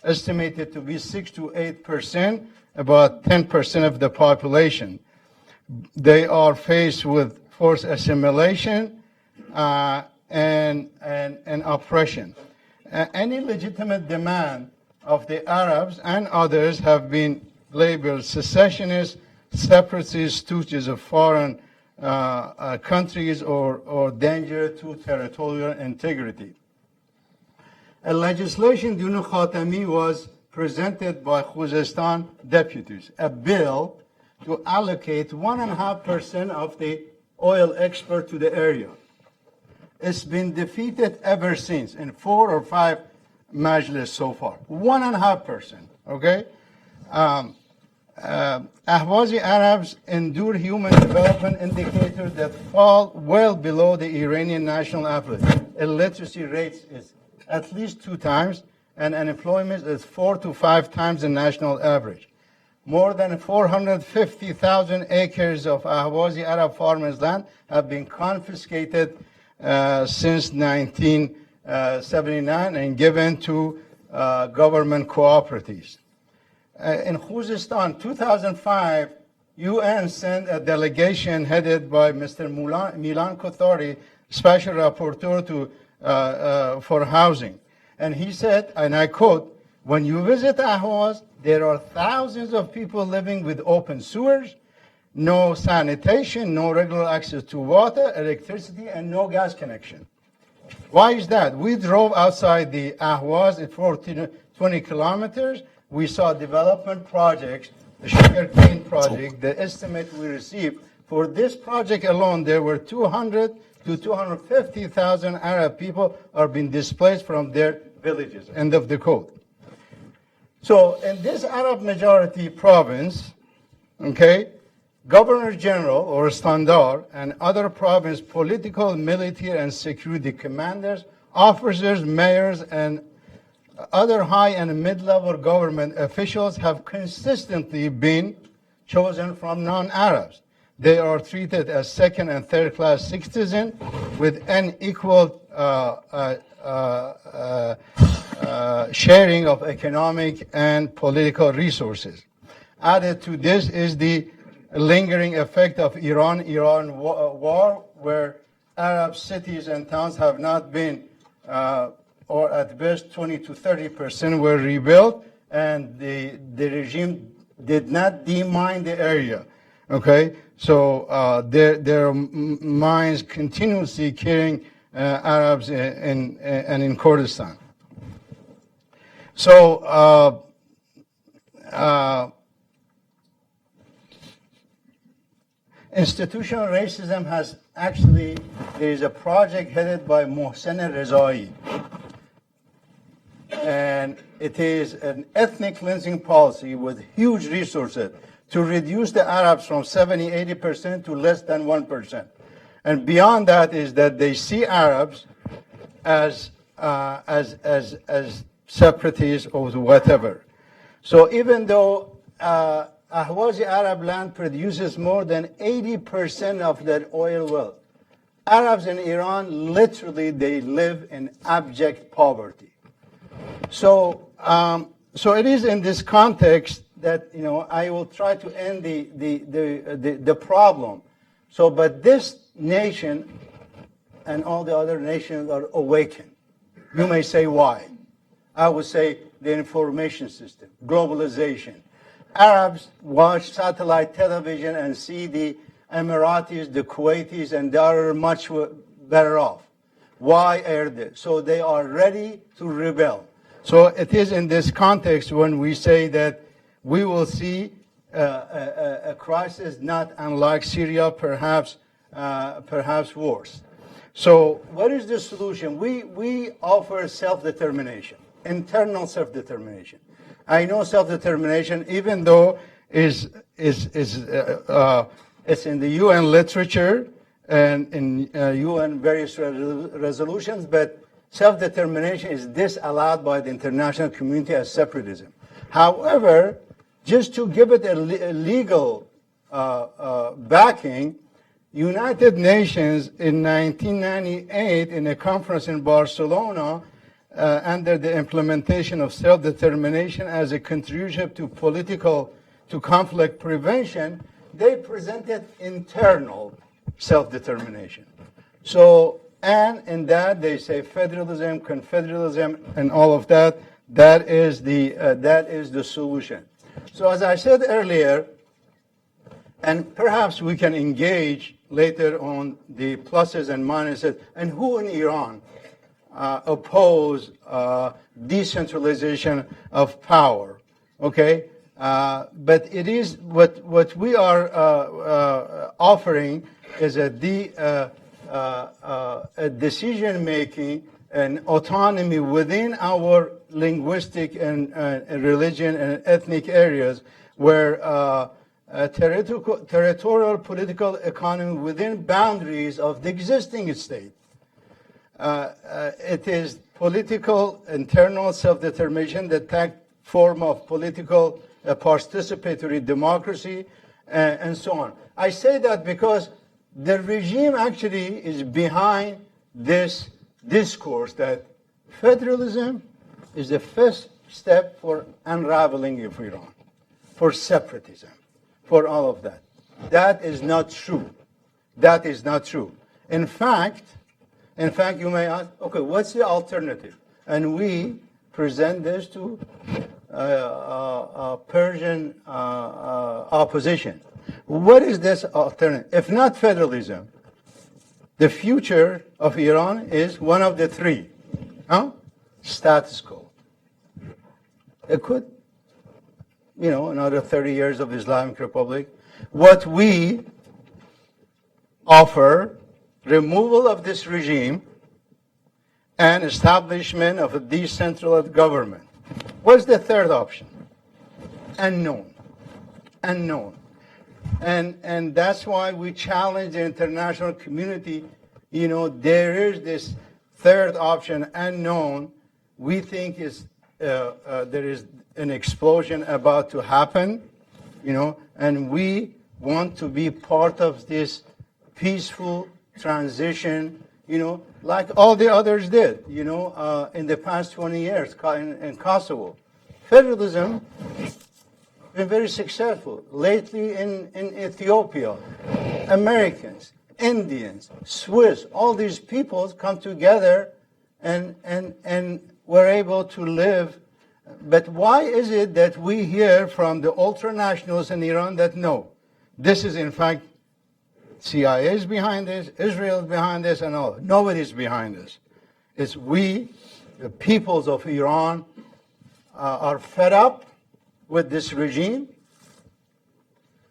estimated to be 6 to 8%, about 10% of the population. They are faced with forced assimilation and oppression. Any legitimate demand of the Arabs and others have been labeled secessionists, separatists, stooges of foreign countries, or danger to territorial integrity. A legislation during Khatami was presented by Khuzestan deputies, a bill to allocate 1.5% of the oil export to the area. It's been defeated ever since in 4 or 5 majlis so far. 1.5%, okay? Ahwazi Arabs endure human development indicators that fall well below the Iranian national average. Illiteracy rate is at least 2 times, and unemployment is 4 to 5 times the national average. More than 450,000 acres of Ahwazi Arab farmers' land have been confiscated since 1979 and given to government cooperatives. In Khuzestan, 2005, UN sent a delegation headed by Mr. Milan Kothari, Special Rapporteur for Housing. And he said, and I quote, "When you visit Ahwaz, there are thousands of people living with open sewers, no sanitation, no regular access to water, electricity, and no gas connection." Why is that? We drove outside the Ahwaz at 20 kilometers. We saw development projects, the sugarcane project. The estimate we received for this project alone, there were 200 to 250,000 Arab people are being displaced from their villages. End of the quote. So in this Arab majority province, okay, Governor General or Standar and other province political, military, and security commanders, officers, mayors, and other high and mid-level government officials have consistently been chosen from non-Arabs. They are treated as second and third class citizens with unequal sharing of economic and political resources. Added to this is the lingering effect of Iran war, where Arab cities and towns have not been, or at best 20 to 30% were rebuilt, and the regime did not demine the area. Okay, so their mines continuously killing Arabs in Kurdistan. So institutional racism has actually, there is a project headed by Mohsen Rezai, and it is an ethnic cleansing policy with huge resources to reduce the Arabs from 70-80% to less than 1%. And beyond that is that they see Arabs as separatists or whatever. So even though Ahwazi Arab land produces more than 80% of their oil wealth, Arabs in Iran, literally, they live in abject poverty. So, so it is in this context that, you know, I will try to end the problem. So, but this nation and all the other nations are awakened. You may say why. I would say the information system, globalization. Arabs watch satellite television and see the Emiratis, the Kuwaitis, and they are much better off. Why are they? So they are ready to rebel. So it is in this context when we say that we will see a crisis not unlike Syria, perhaps worse. So what is the solution? We offer self-determination, internal self-determination. I know self-determination, even though it's in the UN literature and in UN various resolutions, but self-determination is disallowed by the international community as separatism. However, just to give it a legal backing, United Nations in 1998 in a conference in Barcelona under the implementation of self-determination as a contribution to conflict prevention, they presented internal self-determination. So, and in that they say federalism, confederalism, and all of that. That is the solution. So, as I said earlier, and perhaps we can engage later on the pluses and minuses, and who in Iran oppose decentralization of power. Okay, but it is what we are offering is a decision making and autonomy within our linguistic and religion and ethnic areas, where territorial political economy within boundaries of the existing state. It is political internal self-determination, the form of political participatory democracy, and so on. I say that because the regime actually is behind this discourse that federalism is the first step for unraveling of Iran, for separatism, for all of that. That is not true. That is not true. In fact, you may ask, okay, what's the alternative? And we present this to Persian opposition. What is this alternative? If not federalism, the future of Iran is one of the three. Status quo. It could, another 30 years of Islamic Republic. What we offer, removal of this regime and establishment of a decentralized government. What's the third option? Unknown. Unknown. And that's why we challenge the international community. There is this third option, unknown. We think there is an explosion about to happen, and we want to be part of this peaceful transition, like all the others did, in the past 20 years in Kosovo. Federalism been very successful. Lately in Ethiopia, Americans, Indians, Swiss, all these peoples come together and were able to live. But why is it that we hear from the ultra-nationalists in Iran that no, this is in fact CIA is behind this, Israel is behind this, and all. Nobody's behind this. It's we, the peoples of Iran, are fed up with this regime.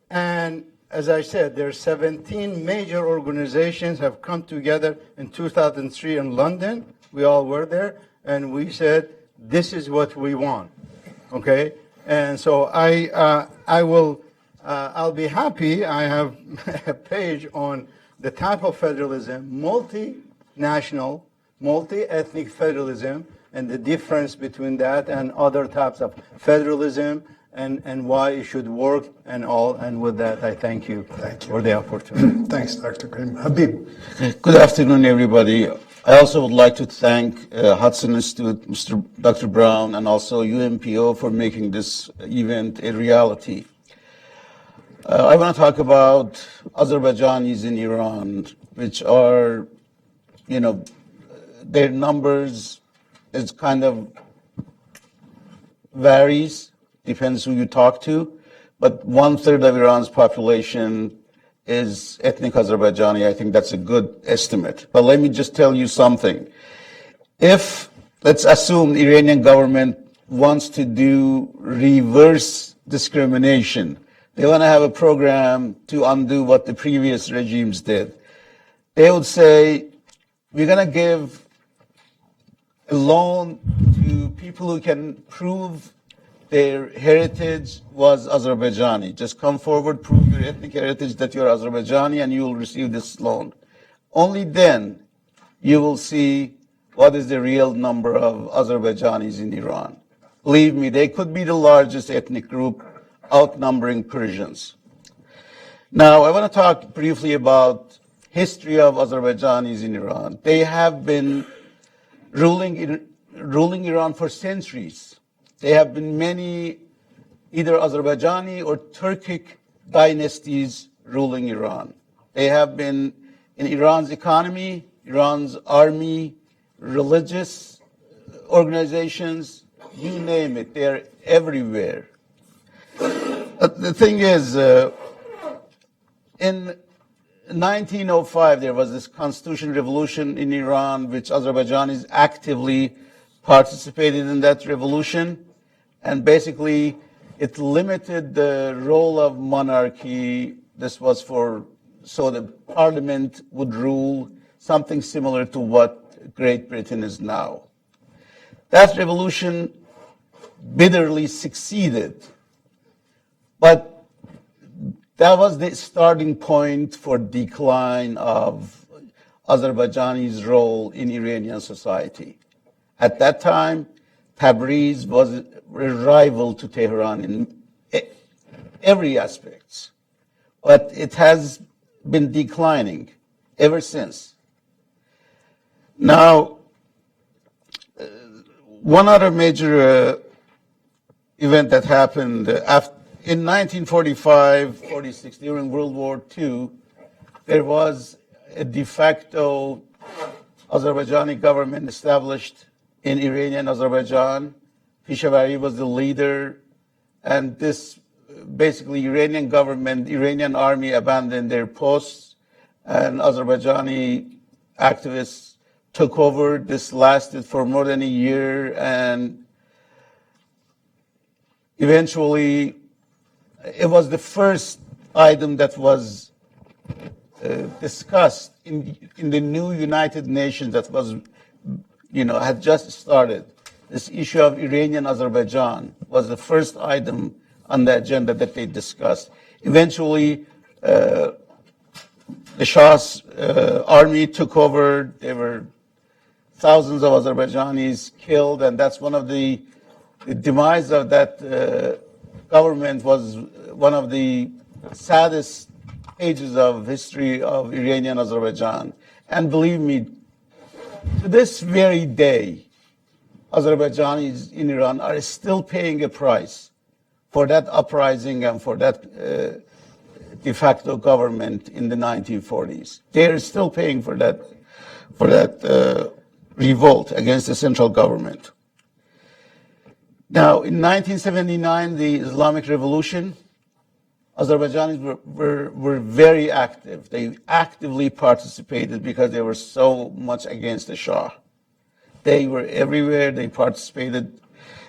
And as I said, there are 17 major organizations have come together in 2003 in London. We all were there, and we said, this is what we want. Okay? And so I'll be happy. I have a page on the type of federalism, multinational, multi-ethnic federalism, and the difference between that and other types of federalism, and why it should work and all. And with that, I thank you for the opportunity. Thanks, Dr. Karim. Habib. Good afternoon, everybody. I also would like to thank Hudson Institute, Dr. Brown, and also UNPO for making this event a reality. I want to talk about Azerbaijanis in Iran, which are, their numbers is kind of varies, depends who you talk to, but 1/3 of Iran's population is ethnic Azerbaijani. I think that's a good estimate. But let me just tell you something. If, let's assume the Iranian government wants to do reverse discrimination, they want to have a program to undo what the previous regimes did. They would say, we're going to give a loan to people who can prove their heritage was Azerbaijani. Just come forward, prove your ethnic heritage that you're Azerbaijani, and you will receive this loan. Only then you will see what is the real number of Azerbaijanis in Iran. Believe me, they could be the largest ethnic group, outnumbering Persians. Now, I want to talk briefly about history of Azerbaijanis in Iran. They have been ruling Iran for centuries. There have been many either Azerbaijani or Turkic dynasties ruling Iran. They have been in Iran's economy, Iran's army, religious organizations, you name it, they're everywhere. The thing is, in 1905, there was this constitutional revolution in Iran, which Azerbaijanis actively participated in that revolution. And basically, it limited the role of monarchy. This was so the parliament would rule, something similar to what Great Britain is now. That revolution bitterly succeeded. But that was the starting point for decline of Azerbaijani's role in Iranian society. At that time, Tabriz was a rival to Tehran in every aspect, but it has been declining ever since. Now, one other major event that happened in 1945, 46, during World War II, there was a de facto Azerbaijani government established in Iranian Azerbaijan. Pishavari was the leader, and this basically Iranian government, Iranian army abandoned their posts, and Azerbaijani activists took over. This lasted for more than a year, and eventually it was the first item that was discussed in the new United Nations that was, had just started. This issue of Iranian Azerbaijan was the first item on the agenda that they discussed. Eventually, the Shah's army took over. There were thousands of Azerbaijanis killed, and that's one of the demise of that government was one of the saddest pages of history of Iranian Azerbaijan. And believe me, to this very day, Azerbaijanis in Iran are still paying a price for that uprising and for that de facto government in the 1940s. They are still paying for that revolt against the central government. Now, in 1979, the Islamic Revolution, Azerbaijanis were very active. They actively participated because they were so much against the Shah. They were everywhere. They participated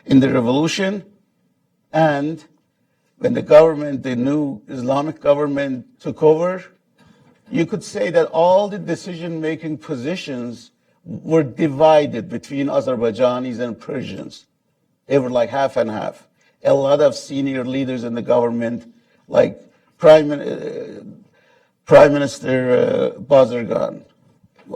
in the revolution. And when the government, the new Islamic government, took over, you could say that all the decision-making positions were divided between Azerbaijanis and Persians. They were like half and half. A lot of senior leaders in the government, like Prime Minister Bazargan,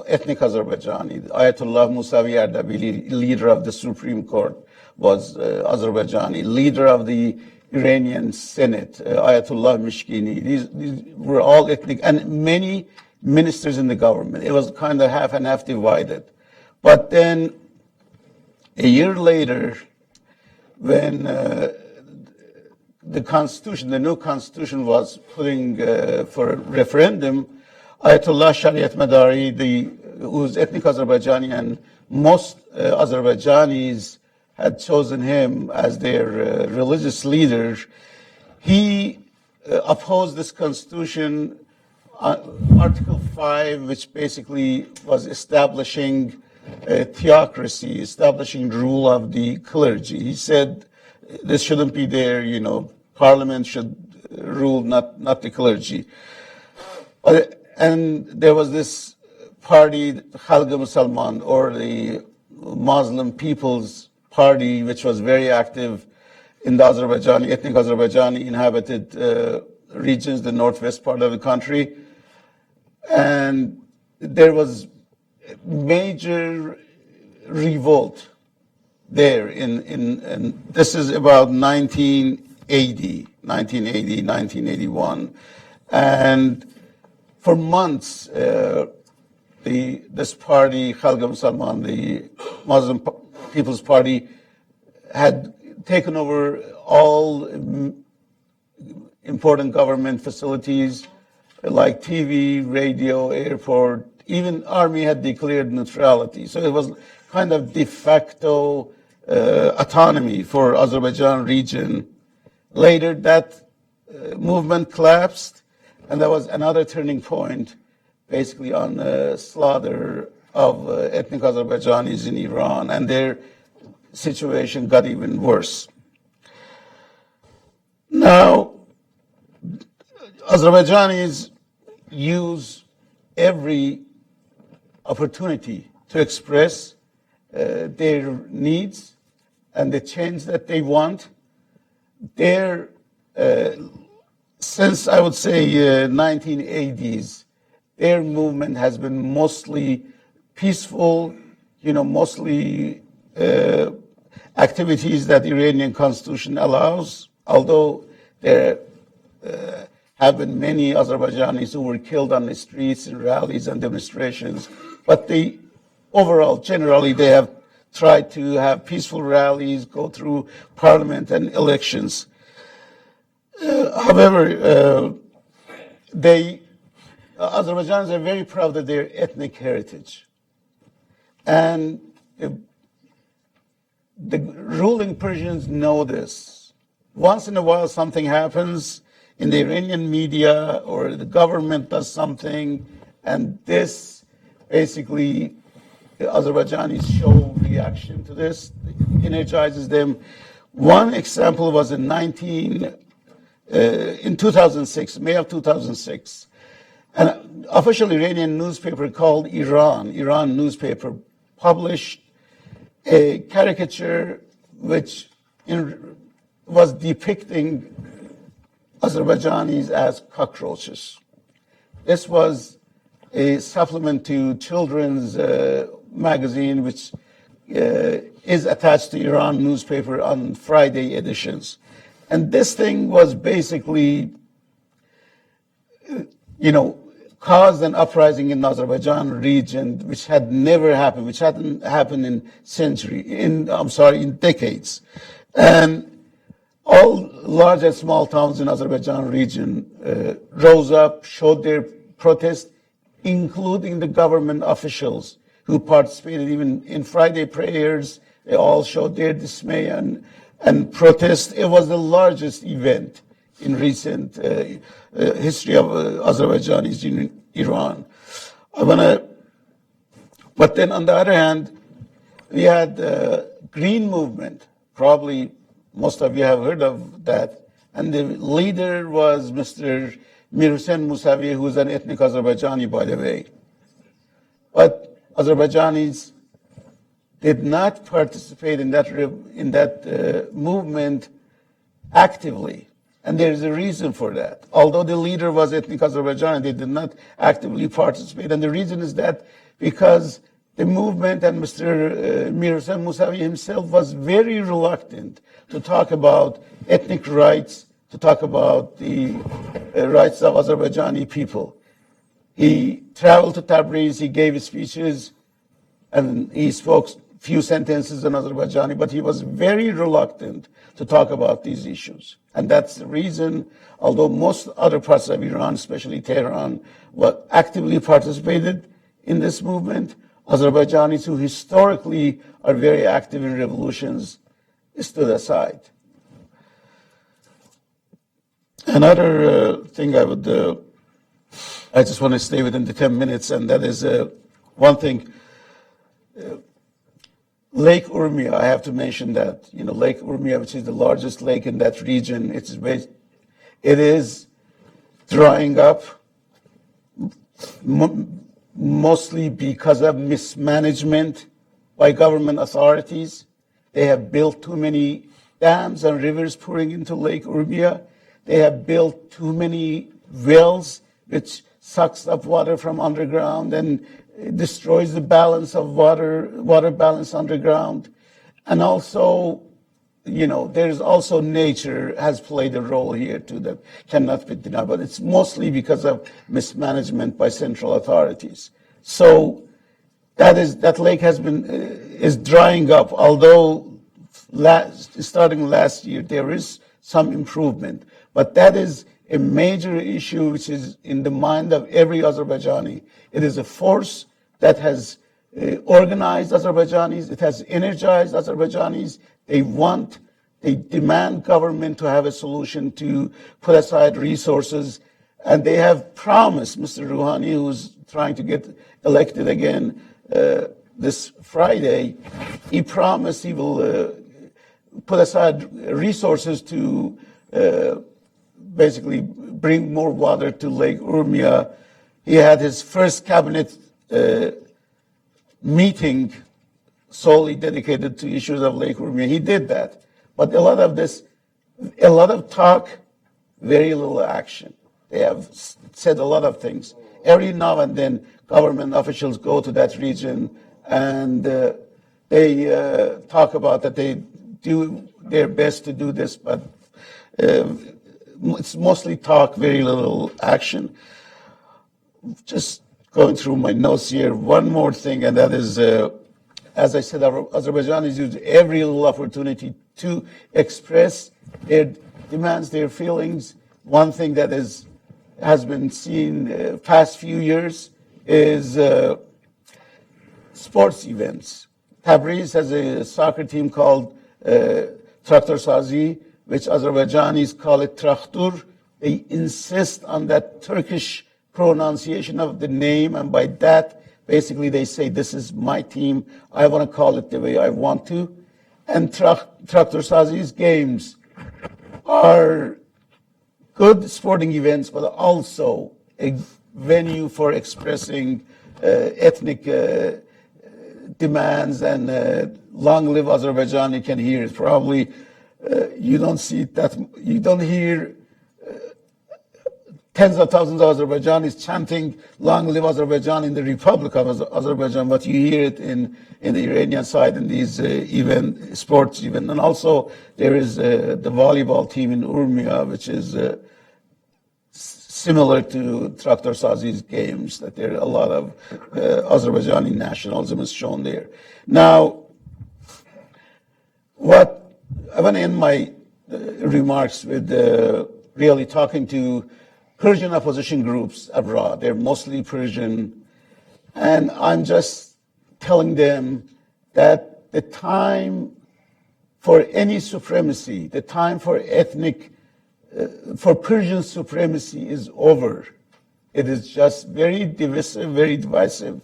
ethnic Azerbaijani, Ayatollah Musavi Ardabili, leader of the Supreme Court, was Azerbaijani, leader of the Iranian Senate, Ayatollah Mishkini. These were all ethnic, and many ministers in the government. It was kind of half and half divided. But then a year later, when the constitution, the new constitution was putting for referendum, Ayatollah Shariat Madari, who's ethnic Azerbaijani, and most Azerbaijanis had chosen him as their religious leader, he opposed this constitution, Article 5, which basically was establishing a theocracy, establishing rule of the clergy. He said this shouldn't be there, Parliament should rule, not the clergy. And there was this party, Khalq Musalman, or the Muslim People's Party, which was very active in the ethnic Azerbaijani inhabited regions, the northwest part of the country. And there was major revolt there in this is about 1980, 1981. And for months, this party, Khalq Musalman, the Muslim People's Party, had taken over all important government facilities like TV, radio, airport. Even army had declared neutrality. So it was kind of de facto autonomy for Azerbaijan region. Later, that movement collapsed, and that was another turning point, basically on the slaughter of ethnic Azerbaijanis in Iran, and their situation got even worse. Now, Azerbaijanis use every opportunity to express their needs and the change that they want. Since I would say 1980s, their movement has been mostly peaceful, mostly activities that the Iranian constitution allows, although there have been many Azerbaijanis who were killed on the streets in rallies and demonstrations. But generally, they have tried to have peaceful rallies, go through parliament and elections. However, Azerbaijanis are very proud of their ethnic heritage. And the ruling Persians know this. Once in a while something happens in the Iranian media or the government does something, and this basically, the Azerbaijanis show reaction to this, it energizes them. One example was in 2006, May of 2006. An official Iranian newspaper called Iran newspaper, published a caricature which was depicting Azerbaijanis as cockroaches. This was a supplement to children's magazine, which is attached to Iran newspaper on Friday editions. And this thing was basically, caused an uprising in the Azerbaijan region, which had never happened, which hadn't happened in decades. And all large and small towns in Azerbaijan region rose up, showed their protest, including the government officials who participated even in Friday prayers. They all showed their dismay and protest. It was the largest event in recent history of Azerbaijanis in Iran. But then on the other hand, we had the Green Movement. Probably most of you have heard of that. And the leader was Mr. Mir Hussein Mousavi, who is an ethnic Azerbaijani, by the way. But Azerbaijanis did not participate in that movement actively. And there is a reason for that. Although the leader was ethnic Azerbaijani, they did not actively participate. And the reason is that because the movement and Mr. Mir Hussein Mousavi himself was very reluctant to talk about ethnic rights, to talk about the rights of Azerbaijani people. He traveled to Tabriz, he gave speeches, and he spoke few sentences in Azerbaijani, but he was very reluctant to talk about these issues. And that's the reason, although most other parts of Iran, especially Tehran, actively participated in this movement, Azerbaijanis who historically are very active in revolutions stood aside. Another thing I just want to stay within the 10 minutes, and that is one thing. Lake Urmia, I have to mention that. Lake Urmia, which is the largest lake in that region, it is drying up, mostly because of mismanagement by government authorities. They have built too many dams and rivers pouring into Lake Urmia. They have built too many wells, which sucks up water from underground and destroys the balance of water balance underground. And also, there's also nature has played a role here too that cannot be denied, but it's mostly because of mismanagement by central authorities. So that lake is drying up, although starting last year there is some improvement, but that is a major issue which is in the mind of every Azerbaijani. It is a force that has organized Azerbaijanis. It has energized Azerbaijanis. They demand government to have a solution to put aside resources. And they have promised Mr. Rouhani, who's trying to get elected again this Friday, he promised he will put aside resources to basically bring more water to Lake Urmia. He had his first cabinet meeting solely dedicated to issues of Lake Urmia. He did that. But a lot of talk, very little action. They have said a lot of things. Every now and then, government officials go to that region and they talk about that they do their best to do this, but it's mostly talk, very little action. Just going through my notes here, one more thing, and that is, as I said, Azerbaijanis use every little opportunity to express their demands, their feelings. One thing that has been seen past few years is sports events. Tabriz has a soccer team called Traktor Sazi, which Azerbaijanis call it Traktur. They insist on that Turkish pronunciation of the name, and by that, basically they say, this is my team, I want to call it the way I want to. And Traktor Sazi's games are good sporting events, but also a venue for expressing ethnic demands, and long live Azerbaijan, you can hear it. Probably you don't see that, you don't hear tens of thousands of Azerbaijanis chanting long live Azerbaijan in the Republic of Azerbaijan, but you hear it in the Iranian side in these sports events. And also there is the volleyball team in Urmia, which is similar to Traktor Sazi's games, that there are a lot of Azerbaijani nationalism is shown there. Now, what I want to end my remarks with really talking to Persian opposition groups abroad. They're mostly Persian, and I'm just telling them that the time for any supremacy, the time for for Persian supremacy is over. It is just very divisive, very divisive.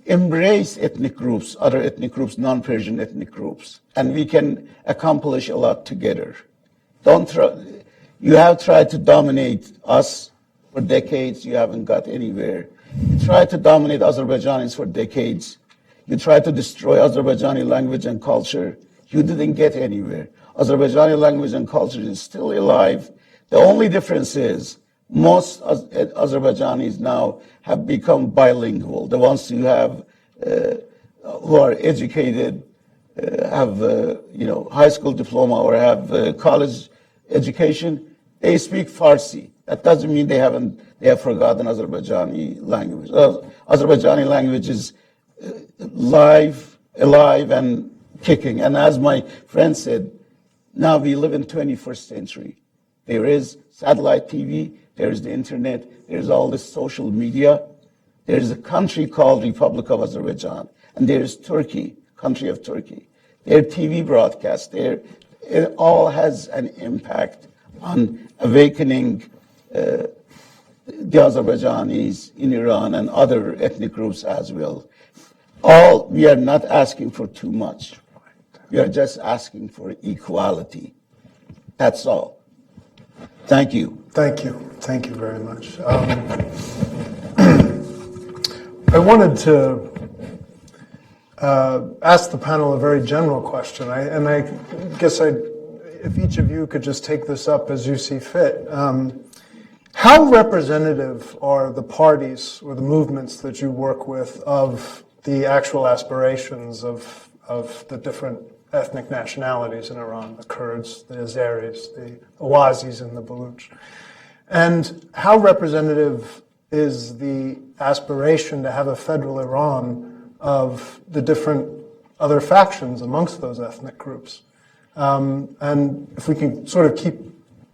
Embrace ethnic groups, other ethnic groups, non-Persian ethnic groups, and we can accomplish a lot together. Don't try. You have tried to dominate us for decades. You haven't got anywhere. You tried to dominate Azerbaijanis for decades. You tried to destroy Azerbaijani language and culture. You didn't get anywhere. Azerbaijani language and culture is still alive. The only difference is most Azerbaijanis now have become bilingual. The ones who have, who are educated, have high school diploma or have college education, they speak Farsi. That doesn't mean they have forgotten Azerbaijani language. Azerbaijani language is alive and kicking. And as my friend said, now we live in 21st century. There is satellite TV, there is the internet, there's all this social media. There is a country called Republic of Azerbaijan, and there is Turkey, country of Turkey. Their TV broadcast, it all has an impact on awakening the Azerbaijanis in Iran and other ethnic groups as well. We are not asking for too much. We are just asking for equality. That's all. Thank you. Thank you. Thank you very much. I wanted to ask the panel a very general question, and I guess if each of you could just take this up as you see fit. How representative are the parties or the movements that you work with of the actual aspirations of the different ethnic nationalities in Iran, the Kurds, the Azeris, the Ahwazis, and the Baloch? And how representative is the aspiration to have a federal Iran of the different other factions amongst those ethnic groups? And if we can sort of keep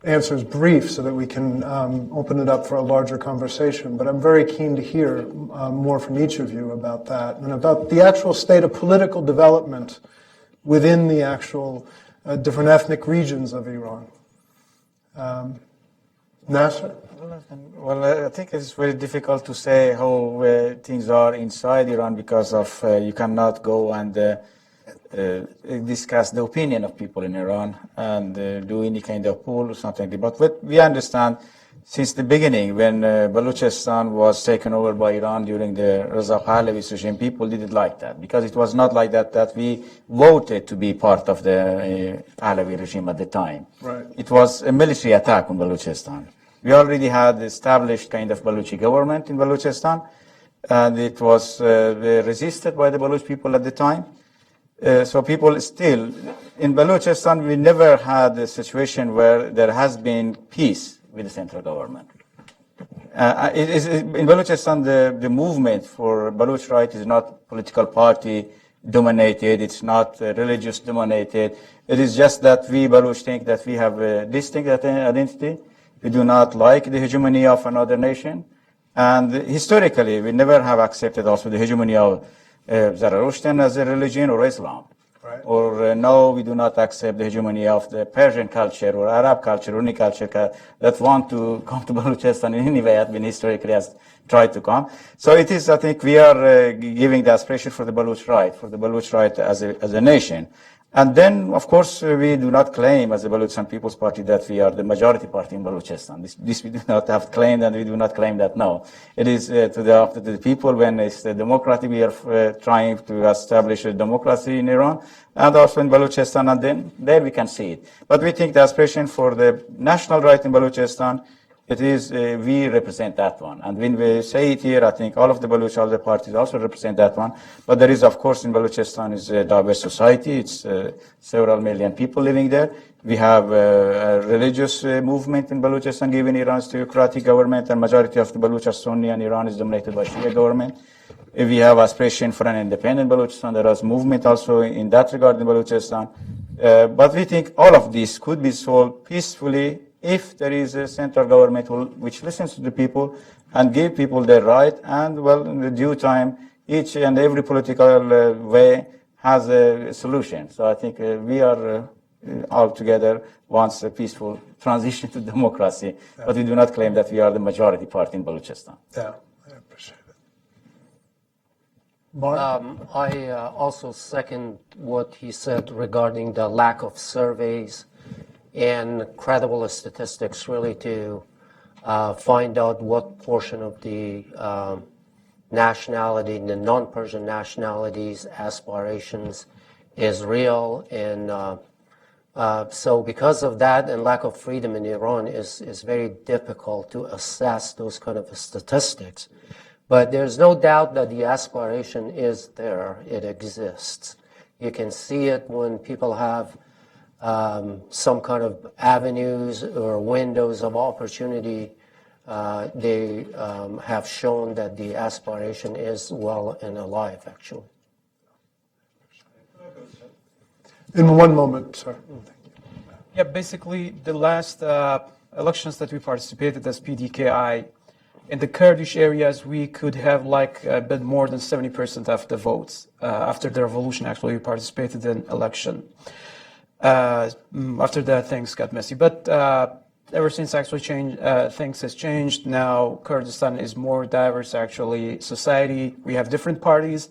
answers brief so that we can open it up for a larger conversation. But I'm very keen to hear more from each of you about that and about the actual state of political development within the actual different ethnic regions of Iran. Nasser? Well, I think it's very difficult to say how things are inside Iran because of you cannot go and discuss the opinion of people in Iran and do any kind of poll or something. But what we understand since the beginning, when Balochistan was taken over by Iran during the Reza Pahlavi's regime, people didn't like that because it was not like that we voted to be part of the Pahlavi regime at the time. Right. It was a military attack on Balochistan. We already had established kind of Balochi government in Balochistan, and it was resisted by the Baloch people at the time. So people still, in Balochistan, we never had a situation where there has been peace with the central government. In Balochistan, the movement for Baloch right is not political party dominated. It's not religious dominated. It is just that we Baloch think that we have a distinct identity. We do not like the hegemony of another nation. And historically, we never have accepted also the hegemony of Zoroastrian as a religion or Islam. Right. Or no, we do not accept the hegemony of the Persian culture or Arab culture or any culture that want to come to Balochistan in any way, has been historically has tried to come. So it is, I think, we are giving the aspiration for the Baloch right as a nation. And then, of course, we do not claim as the Balochistan People's Party that we are the majority party in Balochistan. This we do not have claimed, and we do not claim that, no. It is to the people. When it's democratic, we are trying to establish a democracy in Iran, and also in Balochistan, and then there we can see it. But we think the aspiration for the national right in Balochistan, it is, we represent that one. And when we say it here, I think all of the Baloch, all the parties also represent that one. But there is, of course, in Balochistan is a diverse society. It's several million people living there. We have a religious movement in Balochistan, given Iran's theocratic government, and majority of the Baloch are Sunni, and Iran is dominated by Shia government. We have aspiration for an independent Balochistan. There is movement also in that regard in Balochistan. But we think all of this could be solved peacefully if there is a central government which listens to the people and give people their right, and, well, in the due time, each and every political way has a solution. So I think we are all together wants a peaceful transition to democracy, but we do not claim that we are the majority party in Balochistan. Yeah, I appreciate it. Mark? I also second what he said regarding the lack of surveys and credible statistics, really, to find out what portion of the nationality, the non-Persian nationalities, aspirations is real. And so because of that and lack of freedom in Iran is very difficult to assess those kind of statistics. But there's no doubt that the aspiration is there. It exists. You can see it when people have some kind of avenues or windows of opportunity. They have shown that the aspiration is well and alive, actually. In one moment, sir. Yeah, basically, the last elections that we participated as PDKI, in the Kurdish areas, we could have like a bit more than 70% of the votes. After the revolution, actually, we participated in election. After that, things got messy. But ever since actually things has changed. Now Kurdistan is more diverse, actually, society. We have different parties.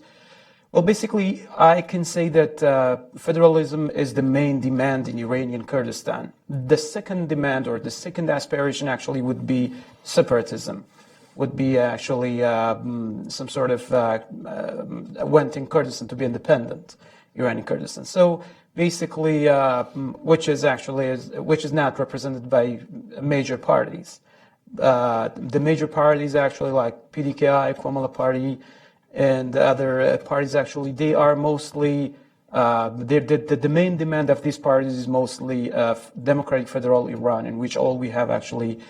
Well, basically, I can say that federalism is the main demand in Iranian Kurdistan. The second demand, or the second aspiration, actually would be separatism, would be actually some sort of wanting Kurdistan to be independent, Iranian Kurdistan. So basically, which is not represented by major parties. The major parties, actually, like PDKI, Komala Party, and the other parties, actually, they are mostly, the main demand of these parties is mostly democratic federal Iran, in which all we have actually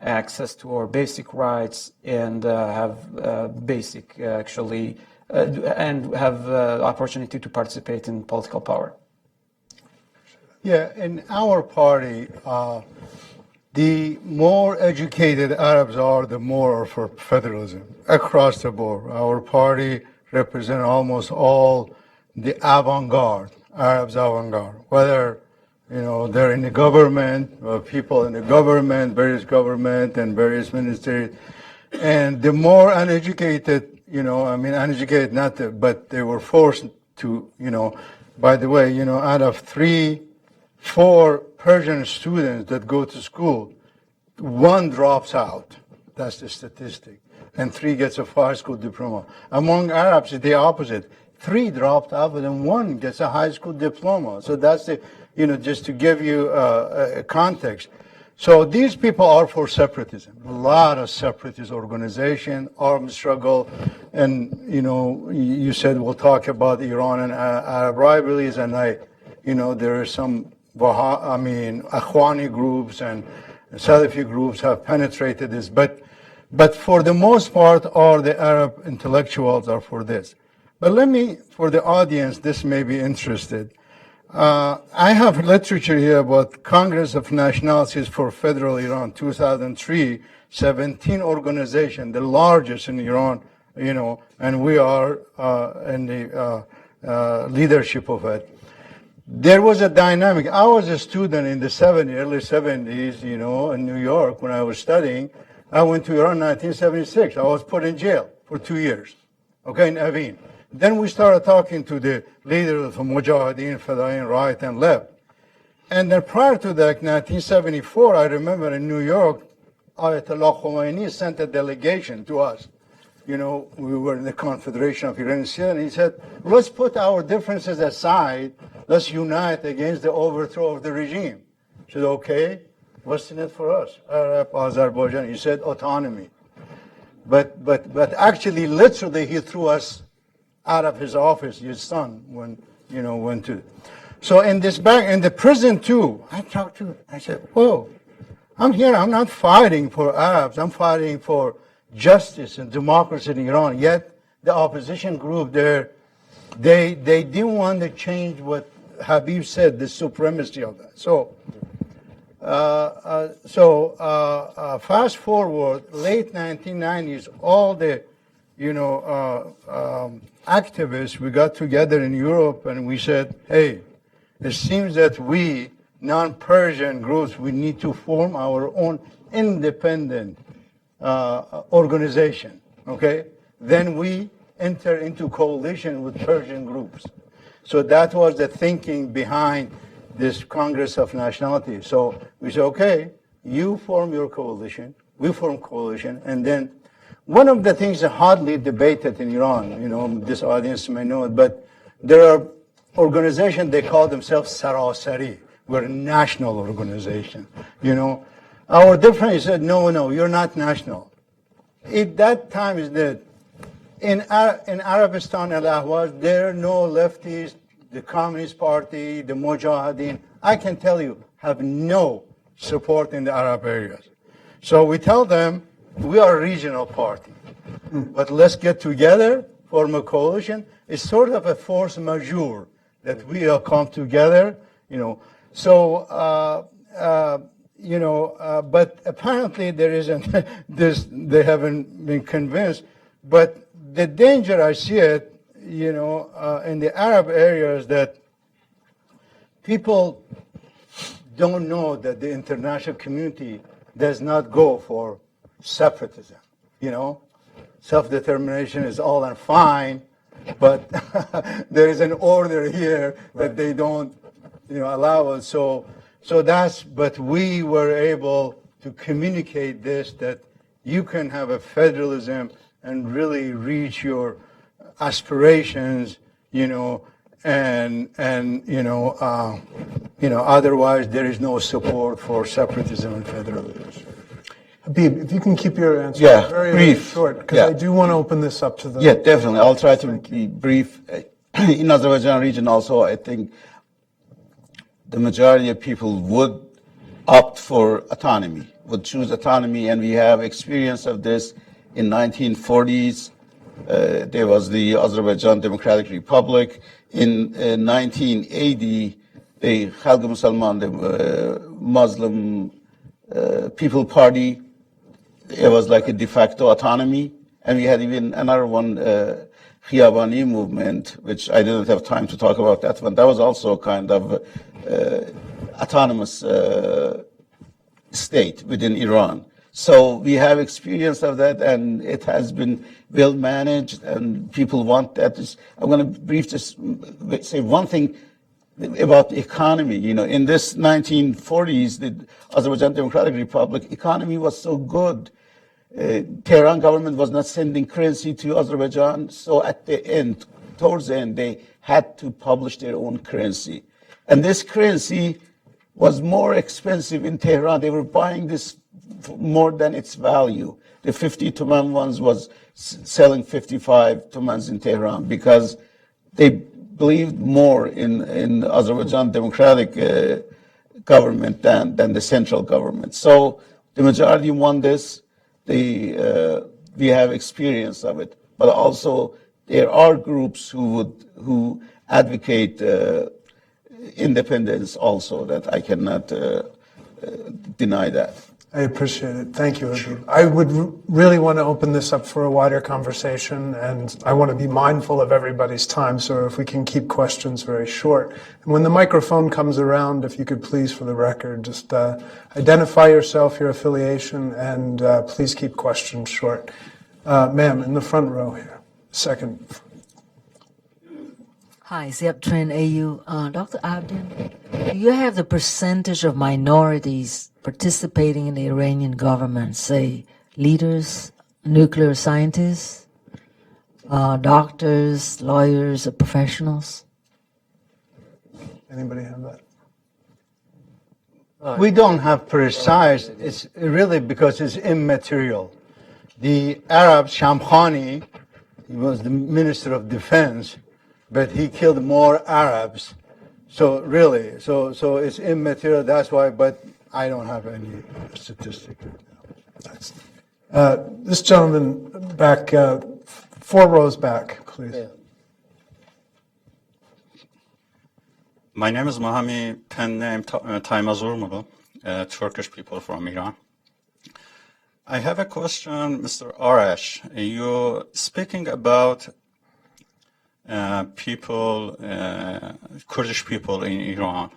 access to our basic rights and have basic, actually, and have opportunity to participate in political power. Yeah, in our party, the more educated Arabs are, the more are for federalism across the board. Our party represents almost all the avant-garde, Arabs avant-garde, whether they're in the government, people in the government, and various ministries. And the more uneducated, uneducated, but they were forced to, by the way, out of 4 Persian students that go to school, 1 drops out. That's the statistic. And 3 gets a high school diploma. Among Arabs, it's the opposite. 3 dropped out, and 1 gets a high school diploma. So that's just to give you a context. So these people are for separatism. A lot of separatist organization, armed struggle, and you said we'll talk about Iran and Arab rivalries, and there are some Ahwani groups and Salafi groups have penetrated this, but for the most part, all the Arab intellectuals are for this. But let me, for the audience, this may be interested. I have literature here about Congress of Nationalities for Federal Iran, 2003, 17 organization, the largest in Iran, and we are in the leadership of it. There was a dynamic. I was a student in the early 70s, in New York when I was studying. I went to Iran in 1976. I was put in jail for 2 years, in Evin. Then we started talking to the leaders of Mujahideen, Fedayeen, right and left. And then prior to that, 1974, I remember in New York, Ayatollah Khomeini sent a delegation to us. We were in the Confederation of Iranian Students, and he said, let's put our differences aside. Let's unite against the overthrow of the regime. I said, okay, what's in it for us? Arab, Azerbaijani. He said, autonomy. But actually, literally, he threw us out of his office, his son, when, went to. So in the prison too, I said, whoa, I'm here, I'm not fighting for Arabs, I'm fighting for justice and democracy in Iran. Yet the opposition group there, they didn't want to change what Habib said, the supremacy of that. So fast forward, late 1990s, all the activists, we got together in Europe and we said, hey, it seems that we, non-Persian groups, we need to form our own independent organization, okay? Then we enter into coalition with Persian groups. So that was the thinking behind this Congress of Nationalities. So we said, okay, you form your coalition, we form coalition, and then one of the things hotly debated in Iran, this audience may know it, but there are organizations, they call themselves Sarasari. We're a national organization, Our difference is, no, you're not national. At that time is that in Arabistan and Ahwaz, there are no lefties, the Communist Party, the Mujahideen, I can tell you, have no support in the Arab areas. So we tell them, we are a regional party, but let's get together, form a coalition. It's sort of a force majeure that we all come together, So, but apparently there isn't they haven't been convinced. But the danger I see it, in the Arab areas that people don't know that the international community does not go for separatism. Self-determination is all and fine, but there is an order here that they don't, allow us. So but we were able to communicate this, that you can have a federalism and really reach your aspirations, otherwise there is no support for separatism and federalism. Habib, if you can keep your answer very, brief. very short, because I do want to open this up to the... Yeah, definitely. I'll try to be brief. In Azerbaijan region also, I think the majority of people would opt for autonomy, would choose autonomy, and we have experience of this in 1940s. There was the Azerbaijan Democratic Republic. In 1980, the Khalq Musalman, the Muslim People Party, it was like a de facto autonomy. And we had even another one, Khiyabani movement, which I didn't have time to talk about that one. That was also kind of autonomous state within Iran. So we have experience of that, and it has been well managed, and people want that. I'm going to briefly say one thing about the economy. In this 1940s, the Azerbaijan Democratic Republic economy was so good. Tehran government was not sending currency to Azerbaijan, so at the end, towards the end, they had to publish their own currency. And this currency was more expensive in Tehran. They were buying this for more than its value. The 50 Tuman ones was selling 55 Tumans in Tehran because they believed more in Azerbaijan democratic government than the central government. So the majority won this. We have experience of it, but also there are groups who advocate independence also, that I cannot deny that. I appreciate it. Thank you, Habib. I would really want to open this up for a wider conversation, and I want to be mindful of everybody's time, so if we can keep questions very short. And when the microphone comes around, if you could please, for the record, just identify yourself, your affiliation, and please keep questions short. Ma'am, in the front row here. Second. Hi, Zeb Trin, AU. Dr. Abdin, do you have the percentage of minorities participating in the Iranian government, say leaders, nuclear scientists, doctors, lawyers, or professionals? Anybody have that? We don't have precise. It's really because it's immaterial. The Arab Shamkhani, he was the Minister of Defense, but he killed more Arabs. So really, so it's immaterial. That's why. But I don't have any statistic. This gentleman back, 4 rows back, please. Yeah. My name is Mohammed, pen name Taimazurmulu, Turkish people from Iran. I have a question, Mr. Arash. You're speaking about people, Kurdish people in Iran,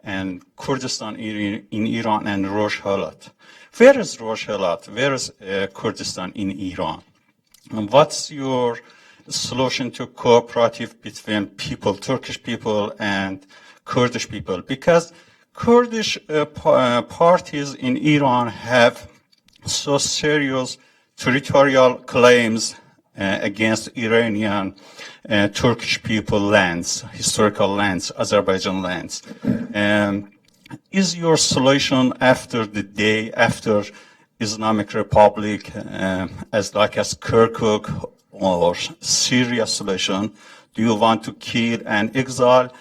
and Kurdistan in Iran, and Rosh Halat. Where is Rosh Halat? Where is Kurdistan in Iran? And what's your solution to cooperative between people, Turkish people and Kurdish people? Because Kurdish parties in Iran have so serious territorial claims against Iranian Turkish people lands, historical lands, Azerbaijan lands. Is your solution after the day after Islamic Republic, as Kirkuk or Syria solution? Do you want to kill and exile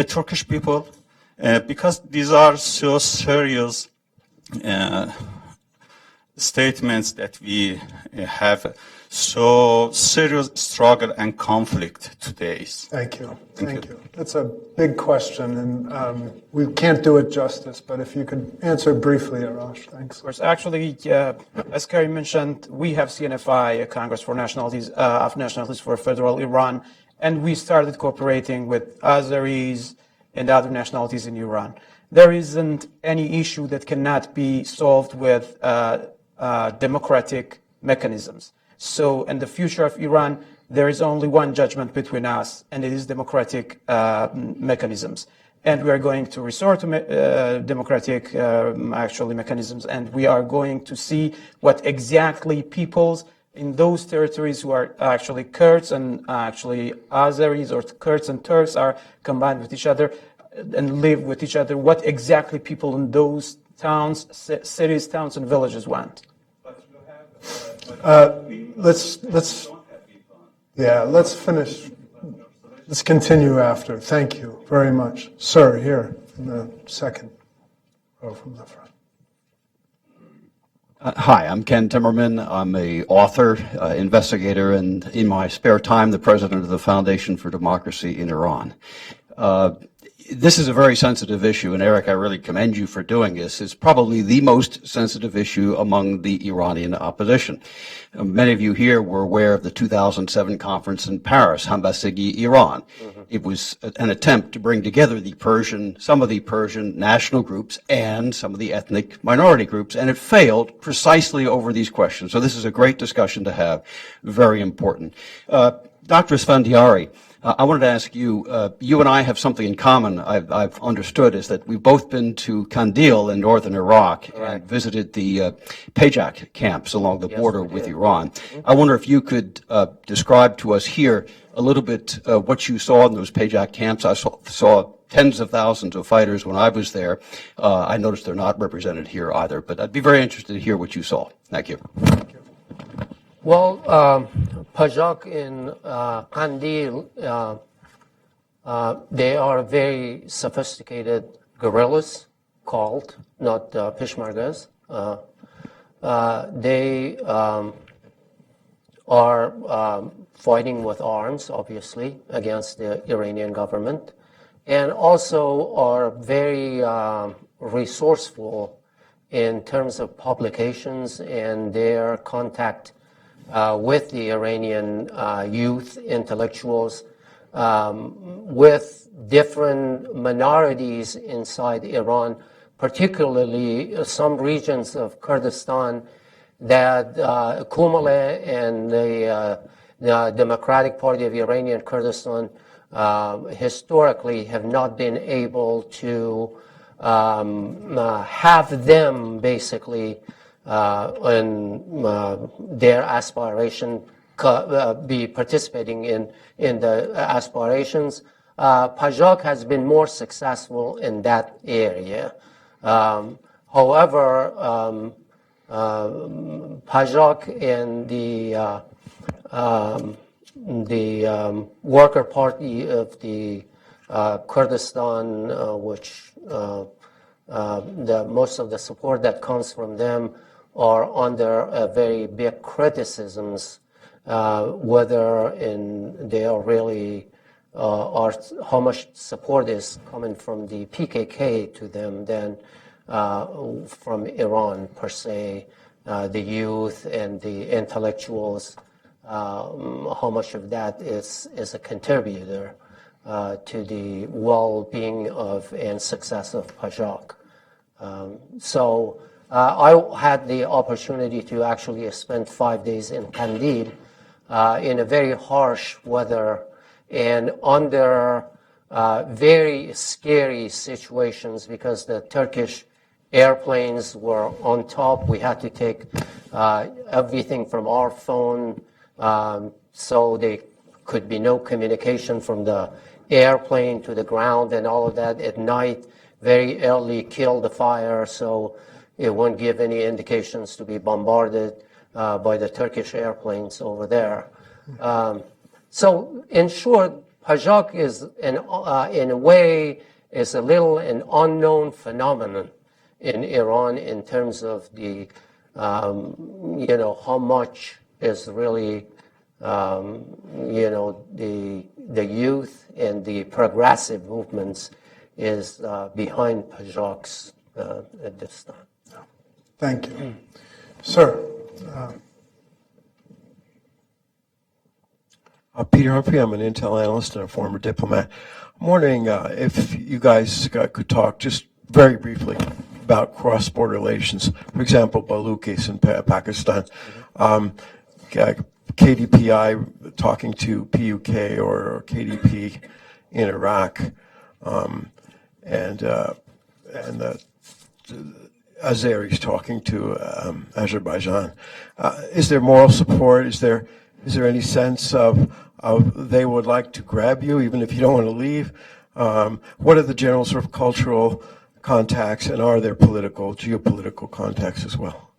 Turkish people? Because these are so serious statements that we have so serious struggle and conflict today. Thank you. Thank you. That's a big question, and we can't do it justice, but if you could answer briefly, Arash, thanks. Of course. Actually, as Kerry mentioned, we have CNFI, a Congress for Nationalities, of Nationalities for Federal Iran, and we started cooperating with Azeris and other nationalities in Iran. There isn't any issue that cannot be solved with democratic mechanisms. So in the future of Iran, there is only one judgment between us, and it is democratic mechanisms. And we are going to resort to democratic mechanisms, and we are going to see what exactly peoples in those territories who are actually Kurds and actually Azeris, or Kurds and Turks, are combined with each other and live with each other, what exactly people in those towns, cities, towns, and villages want. Let's finish. Let's continue after. Thank you very much. Sir, here in the second row from the front. Hi, I'm Ken Timmerman. I'm an author, investigator, and in my spare time, the president of the Foundation for Democracy in Iran. This is a very sensitive issue, and Eric, I really commend you for doing this. It's probably the most sensitive issue among the Iranian opposition. Many of you here were aware of the 2007 conference in Paris, Hambasigi, Iran. It was an attempt to bring together some of the Persian national groups and some of the ethnic minority groups, and it failed precisely over these questions. So this is a great discussion to have, very important. Dr. Esfandiari, I wanted to ask you, you and I have something in common, I've understood, is that we've both been to Kandil in northern Iraq and visited the Pajak camps along the border with Iran. I wonder if you could describe to us here a little bit what you saw in those Pajak camps. I saw tens of thousands of fighters when I was there. I noticed they're not represented here either, but I'd be very interested to hear what you saw. Thank you. Thank you. Well, Pajak in Kandil, they are very sophisticated guerrillas, called, not Peshmergas. They are fighting with arms, obviously, against the Iranian government, and also are very resourceful in terms of publications and their contact with the Iranian youth, intellectuals, with different minorities inside Iran, particularly some regions of Kurdistan that Kumale and the Democratic Party of Iranian Kurdistan historically have not been able to have them basically in their aspiration be participating in the aspirations. Pajak has been more successful in that area. However, Pajak and the Worker Party of the Kurdistan, which most of the support that comes from them are under very big criticisms, whether they are really or how much support is coming from the PKK to them than from Iran per se, the youth and the intellectuals, how much of that is a contributor to the well-being of and success of Pajak. So I had the opportunity to actually spend 5 days in Kandil in a very harsh weather and under very scary situations because the Turkish airplanes were on top. We had to take everything from our phone, so there could be no communication from the airplane to the ground and all of that. At night, very early kill the fire, so it won't give any indications to be bombarded by the Turkish airplanes over there. So in short, Pajak is, in a way, is a little an unknown phenomenon in Iran in terms of the, how much is really, the youth and the progressive movements is behind Pajak's at this time. Thank you. Sir. Peter Humphrey, I'm an Intel analyst and a former diplomat. I'm wondering if you guys could talk just very briefly about cross-border relations. For example, Balochistan in Pakistan, KDPI talking to PUK or KDP in Iraq, and the Azeris talking to Azerbaijan. Is there moral support? Is there any sense of they would like to grab you even if you don't want to leave? What are the general sort of cultural contacts, and are there geopolitical contacts as well?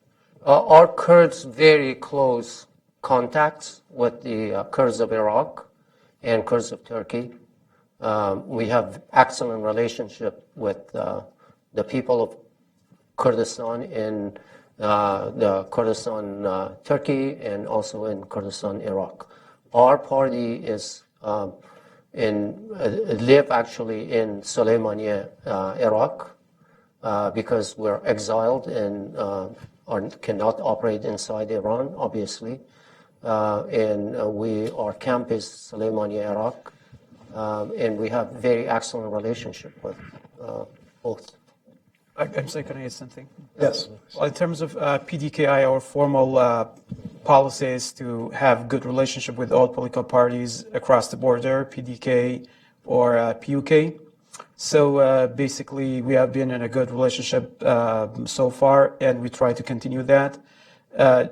Our Kurds very close contacts with the Kurds of Iraq and Kurds of Turkey. We have excellent relationship with the people of Kurdistan in the Kurdistan, Turkey, and also in Kurdistan, Iraq. Our party is live actually in Soleimania, Iraq, because we're exiled and cannot operate inside Iran, obviously. And our camp is Soleimania, Iraq, and we have very excellent relationship with both. I'm sorry, can I add something? Yes. Well, in terms of PDKI, our formal policy is to have good relationship with all political parties across the border, PDK or PUK. So basically, we have been in a good relationship so far, and we try to continue that.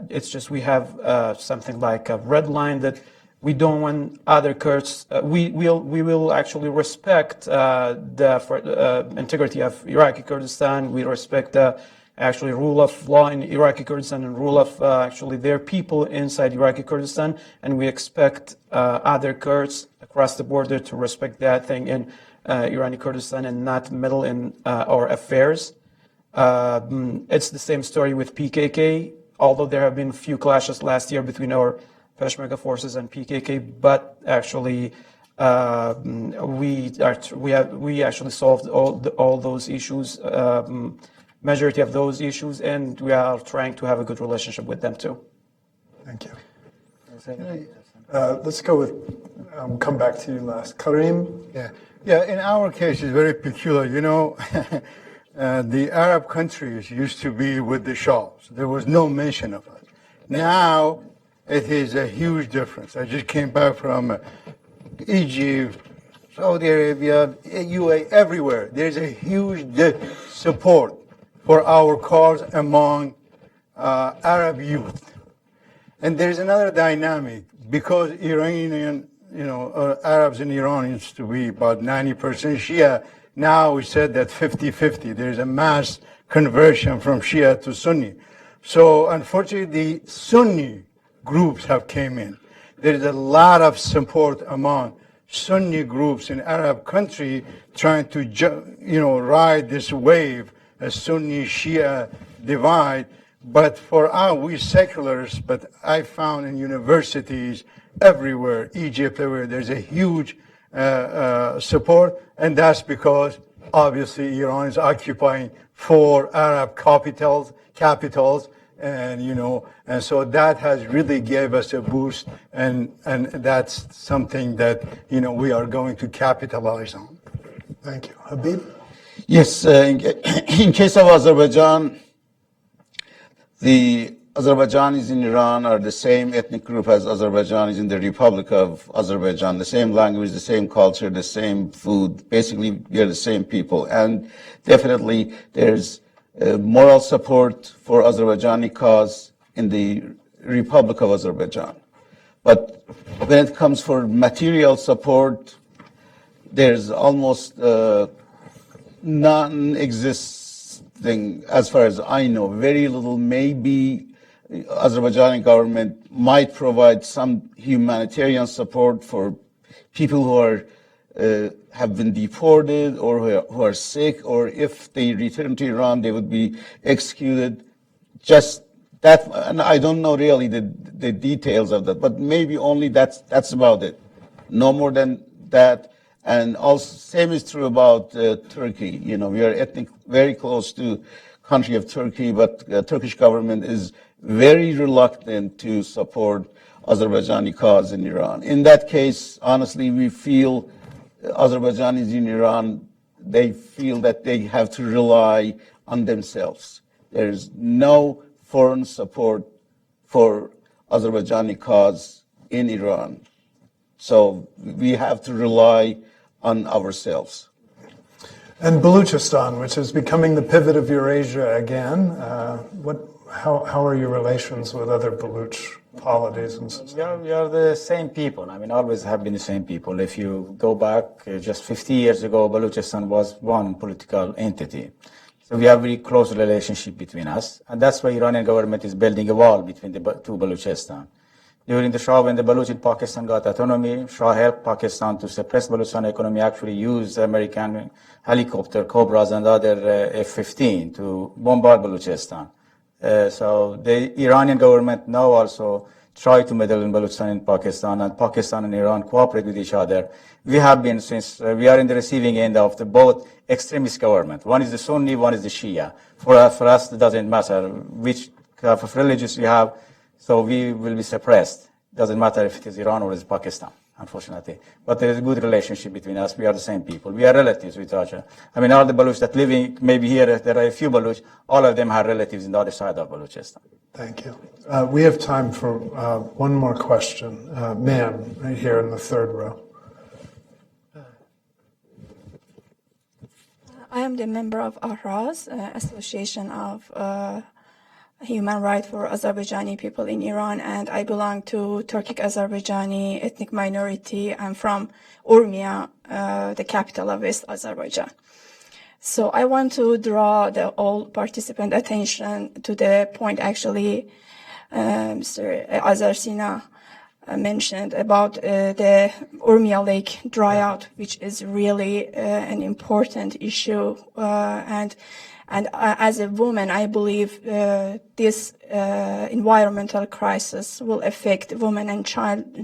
It's just we have something like a red line that we don't want other Kurds. We will actually respect the integrity of Iraqi Kurdistan. We respect the actually rule of law in Iraqi Kurdistan and rule of actually their people inside Iraqi Kurdistan, and we expect other Kurds across the border to respect that thing in Iraqi Kurdistan and not meddle in our affairs. It's the same story with PKK. Although there have been few clashes last year between our Peshmerga forces and PKK, but actually we actually solved all those issues, majority of those issues, and we are trying to have a good relationship with them too. Thank you. Let's go with, come back to you last. Karim? Yeah, in our case, it's very peculiar. You know, the Arab countries used to be with the Shahs. There was no mention of it. Now, it is a huge difference. I just came back from Egypt, Saudi Arabia, UAE, everywhere. There's a huge support for our cause among Arab youth. And there's another dynamic, because Iranian, Arabs in Iran used to be about 90% Shia. Now we said that 50-50. There's a mass conversion from Shia to Sunni. So unfortunately, the Sunni groups have came in. There is a lot of support among Sunni groups in Arab country trying to, ride this wave, a Sunni-Shia divide. But for we seculars, but I found in universities everywhere, Egypt, everywhere, there's a huge support, and that's because obviously Iran is occupying 4 Arab capitals, and so that has really gave us a boost, and that's something that we are going to capitalize on. Thank you. Habib? Yes, in case of Azerbaijan, the Azerbaijanis in Iran are the same ethnic group as Azerbaijanis in the Republic of Azerbaijan, the same language, the same culture, the same food. Basically, we are the same people. And definitely there's moral support for Azerbaijani cause in the Republic of Azerbaijan. But when it comes for material support, there's almost non-existing, as far as I know, very little. Maybe Azerbaijani government might provide some humanitarian support for people who are have been deported or who are sick, or if they return to Iran, they would be executed. Just that, and I don't know really the details of that, but maybe only that's about it. No more than that. And also, same is true about Turkey. We are very close to country of Turkey, but the Turkish government is very reluctant to support Azerbaijani cause in Iran. In that case, honestly, we feel Azerbaijanis in Iran, they feel that they have to rely on themselves. There's no foreign support for Azerbaijani cause in Iran. So we have to rely on ourselves. And Balochistan, which is becoming the pivot of Eurasia again, how are your relations with other Baloch polities and societies? We are the same people. Always have been the same people. If you go back just 50 years ago, Balochistan was one political entity. So we have a very close relationship between us. And that's why Iranian government is building a wall between the two Balochistan. During the Shah, when the Baloch in Pakistan got autonomy, Shah helped Pakistan to suppress Balochistan economy, actually used American helicopter, Cobras, and other F-15 to bombard Balochistan. So the Iranian government now also try to meddle in Balochistan and Pakistan, and Pakistan and Iran cooperate with each other. We have been, since we are in the receiving end of the both extremist government. One is the Sunni, one is the Shia. For us, it doesn't matter which kind of religions we have. So we will be suppressed. Doesn't matter if it is Iran or it is Pakistan, unfortunately. But there is a good relationship between us. We are the same people. We are relatives with each other. All the Baloch that living, maybe here, there are a few Baloch, all of them have relatives in the other side of Balochistan. Thank you. We have time for one more question. Ma'am, right here in the third row. I am the member of Ahraz, Association of Human Rights for Azerbaijani people in Iran, and I belong to Turkic Azerbaijani ethnic minority. I'm from Urmia, the capital of West Azerbaijan. So I want to draw the all participant attention to the point actually Mr. Azarsina mentioned about the Urmia Lake dryout, which is really an important issue. And And as a woman, I believe this environmental crisis will affect women and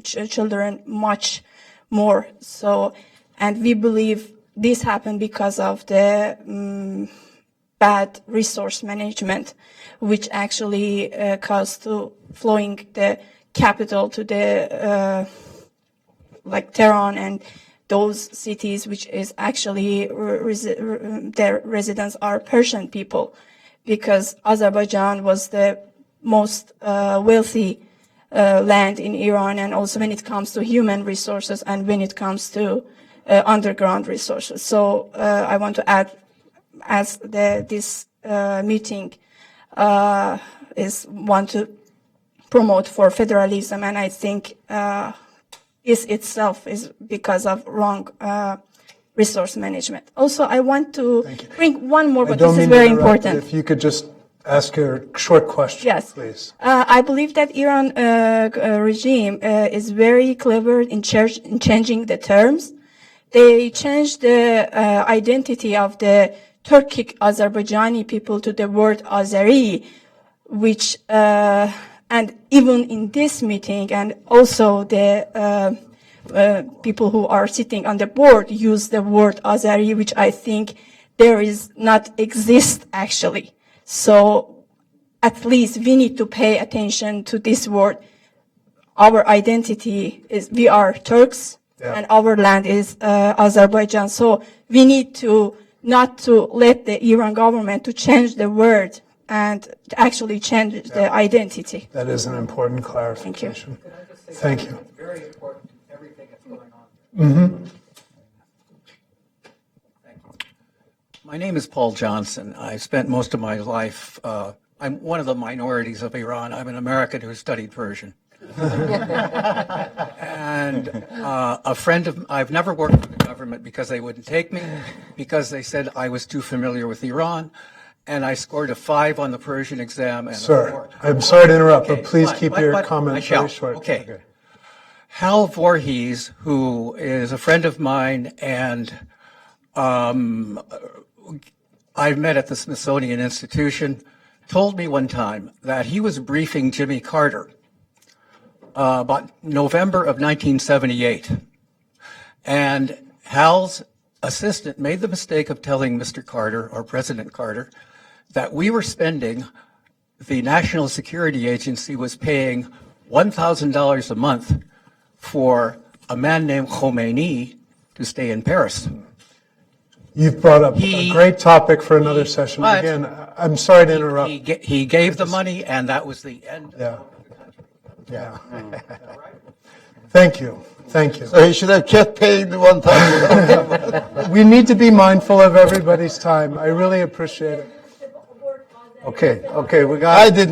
children much more. So, and we believe this happened because of the bad resource management, which actually caused to flowing the capital to the like Tehran and those cities, which is actually their residents are Persian people, because Azerbaijan was the most wealthy land in Iran, and also when it comes to human resources and when it comes to underground resources. So I want to add, as this meeting is want to promote for federalism, and I think this itself is because of wrong resource management. Also, I want to bring one more, but this is very important. If you could just ask a short question, yes, please. I believe that Iran regime is very clever in changing the terms. They changed the identity of the Turkic Azerbaijani people to the word Azeri, which and even in this meeting, and also the people who are sitting on the board use the word Azeri, which I think there is not exist actually. So at least we need to pay attention to this word. Our identity is we are Turks, and our land is Azerbaijan. So we need to not to let the Iran government to change the word and to actually change the identity. That is an important clarification. Thank you. Very important to everything that's going on. My name is Paul Johnson. I've spent most of my life, I'm one of the minorities of Iran. I'm an American who studied Persian. And a friend of, I've never worked for the government because they wouldn't take me, because they said I was too familiar with Iran. And I scored a 5 on the Persian exam. And Sir, I'm sorry to interrupt, but please keep your comments very short. Okay. Hal Voorhees, who is a friend of mine, and I've met at the Smithsonian Institution, told me one time that he was briefing Jimmy Carter about November of 1978. And Hal's assistant made the mistake of telling Mr. Carter, or President Carter, that we were spending, the National Security Agency was paying $1,000 a month for a man named Khomeini to stay in Paris. You've brought up a great topic for another session. Again, I'm sorry to interrupt. He gave the money, and that was the end. Yeah. Thank you. Thank you. So he should have kept paying the $1,000. We need to be mindful of everybody's time. I really appreciate it. Okay, we got it. I did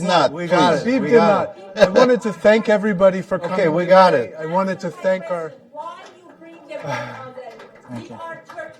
not. We got it. Steve did not. I wanted to thank everybody for coming. Okay, we got it. I wanted to thank our... Why you bring them? We are Turkish.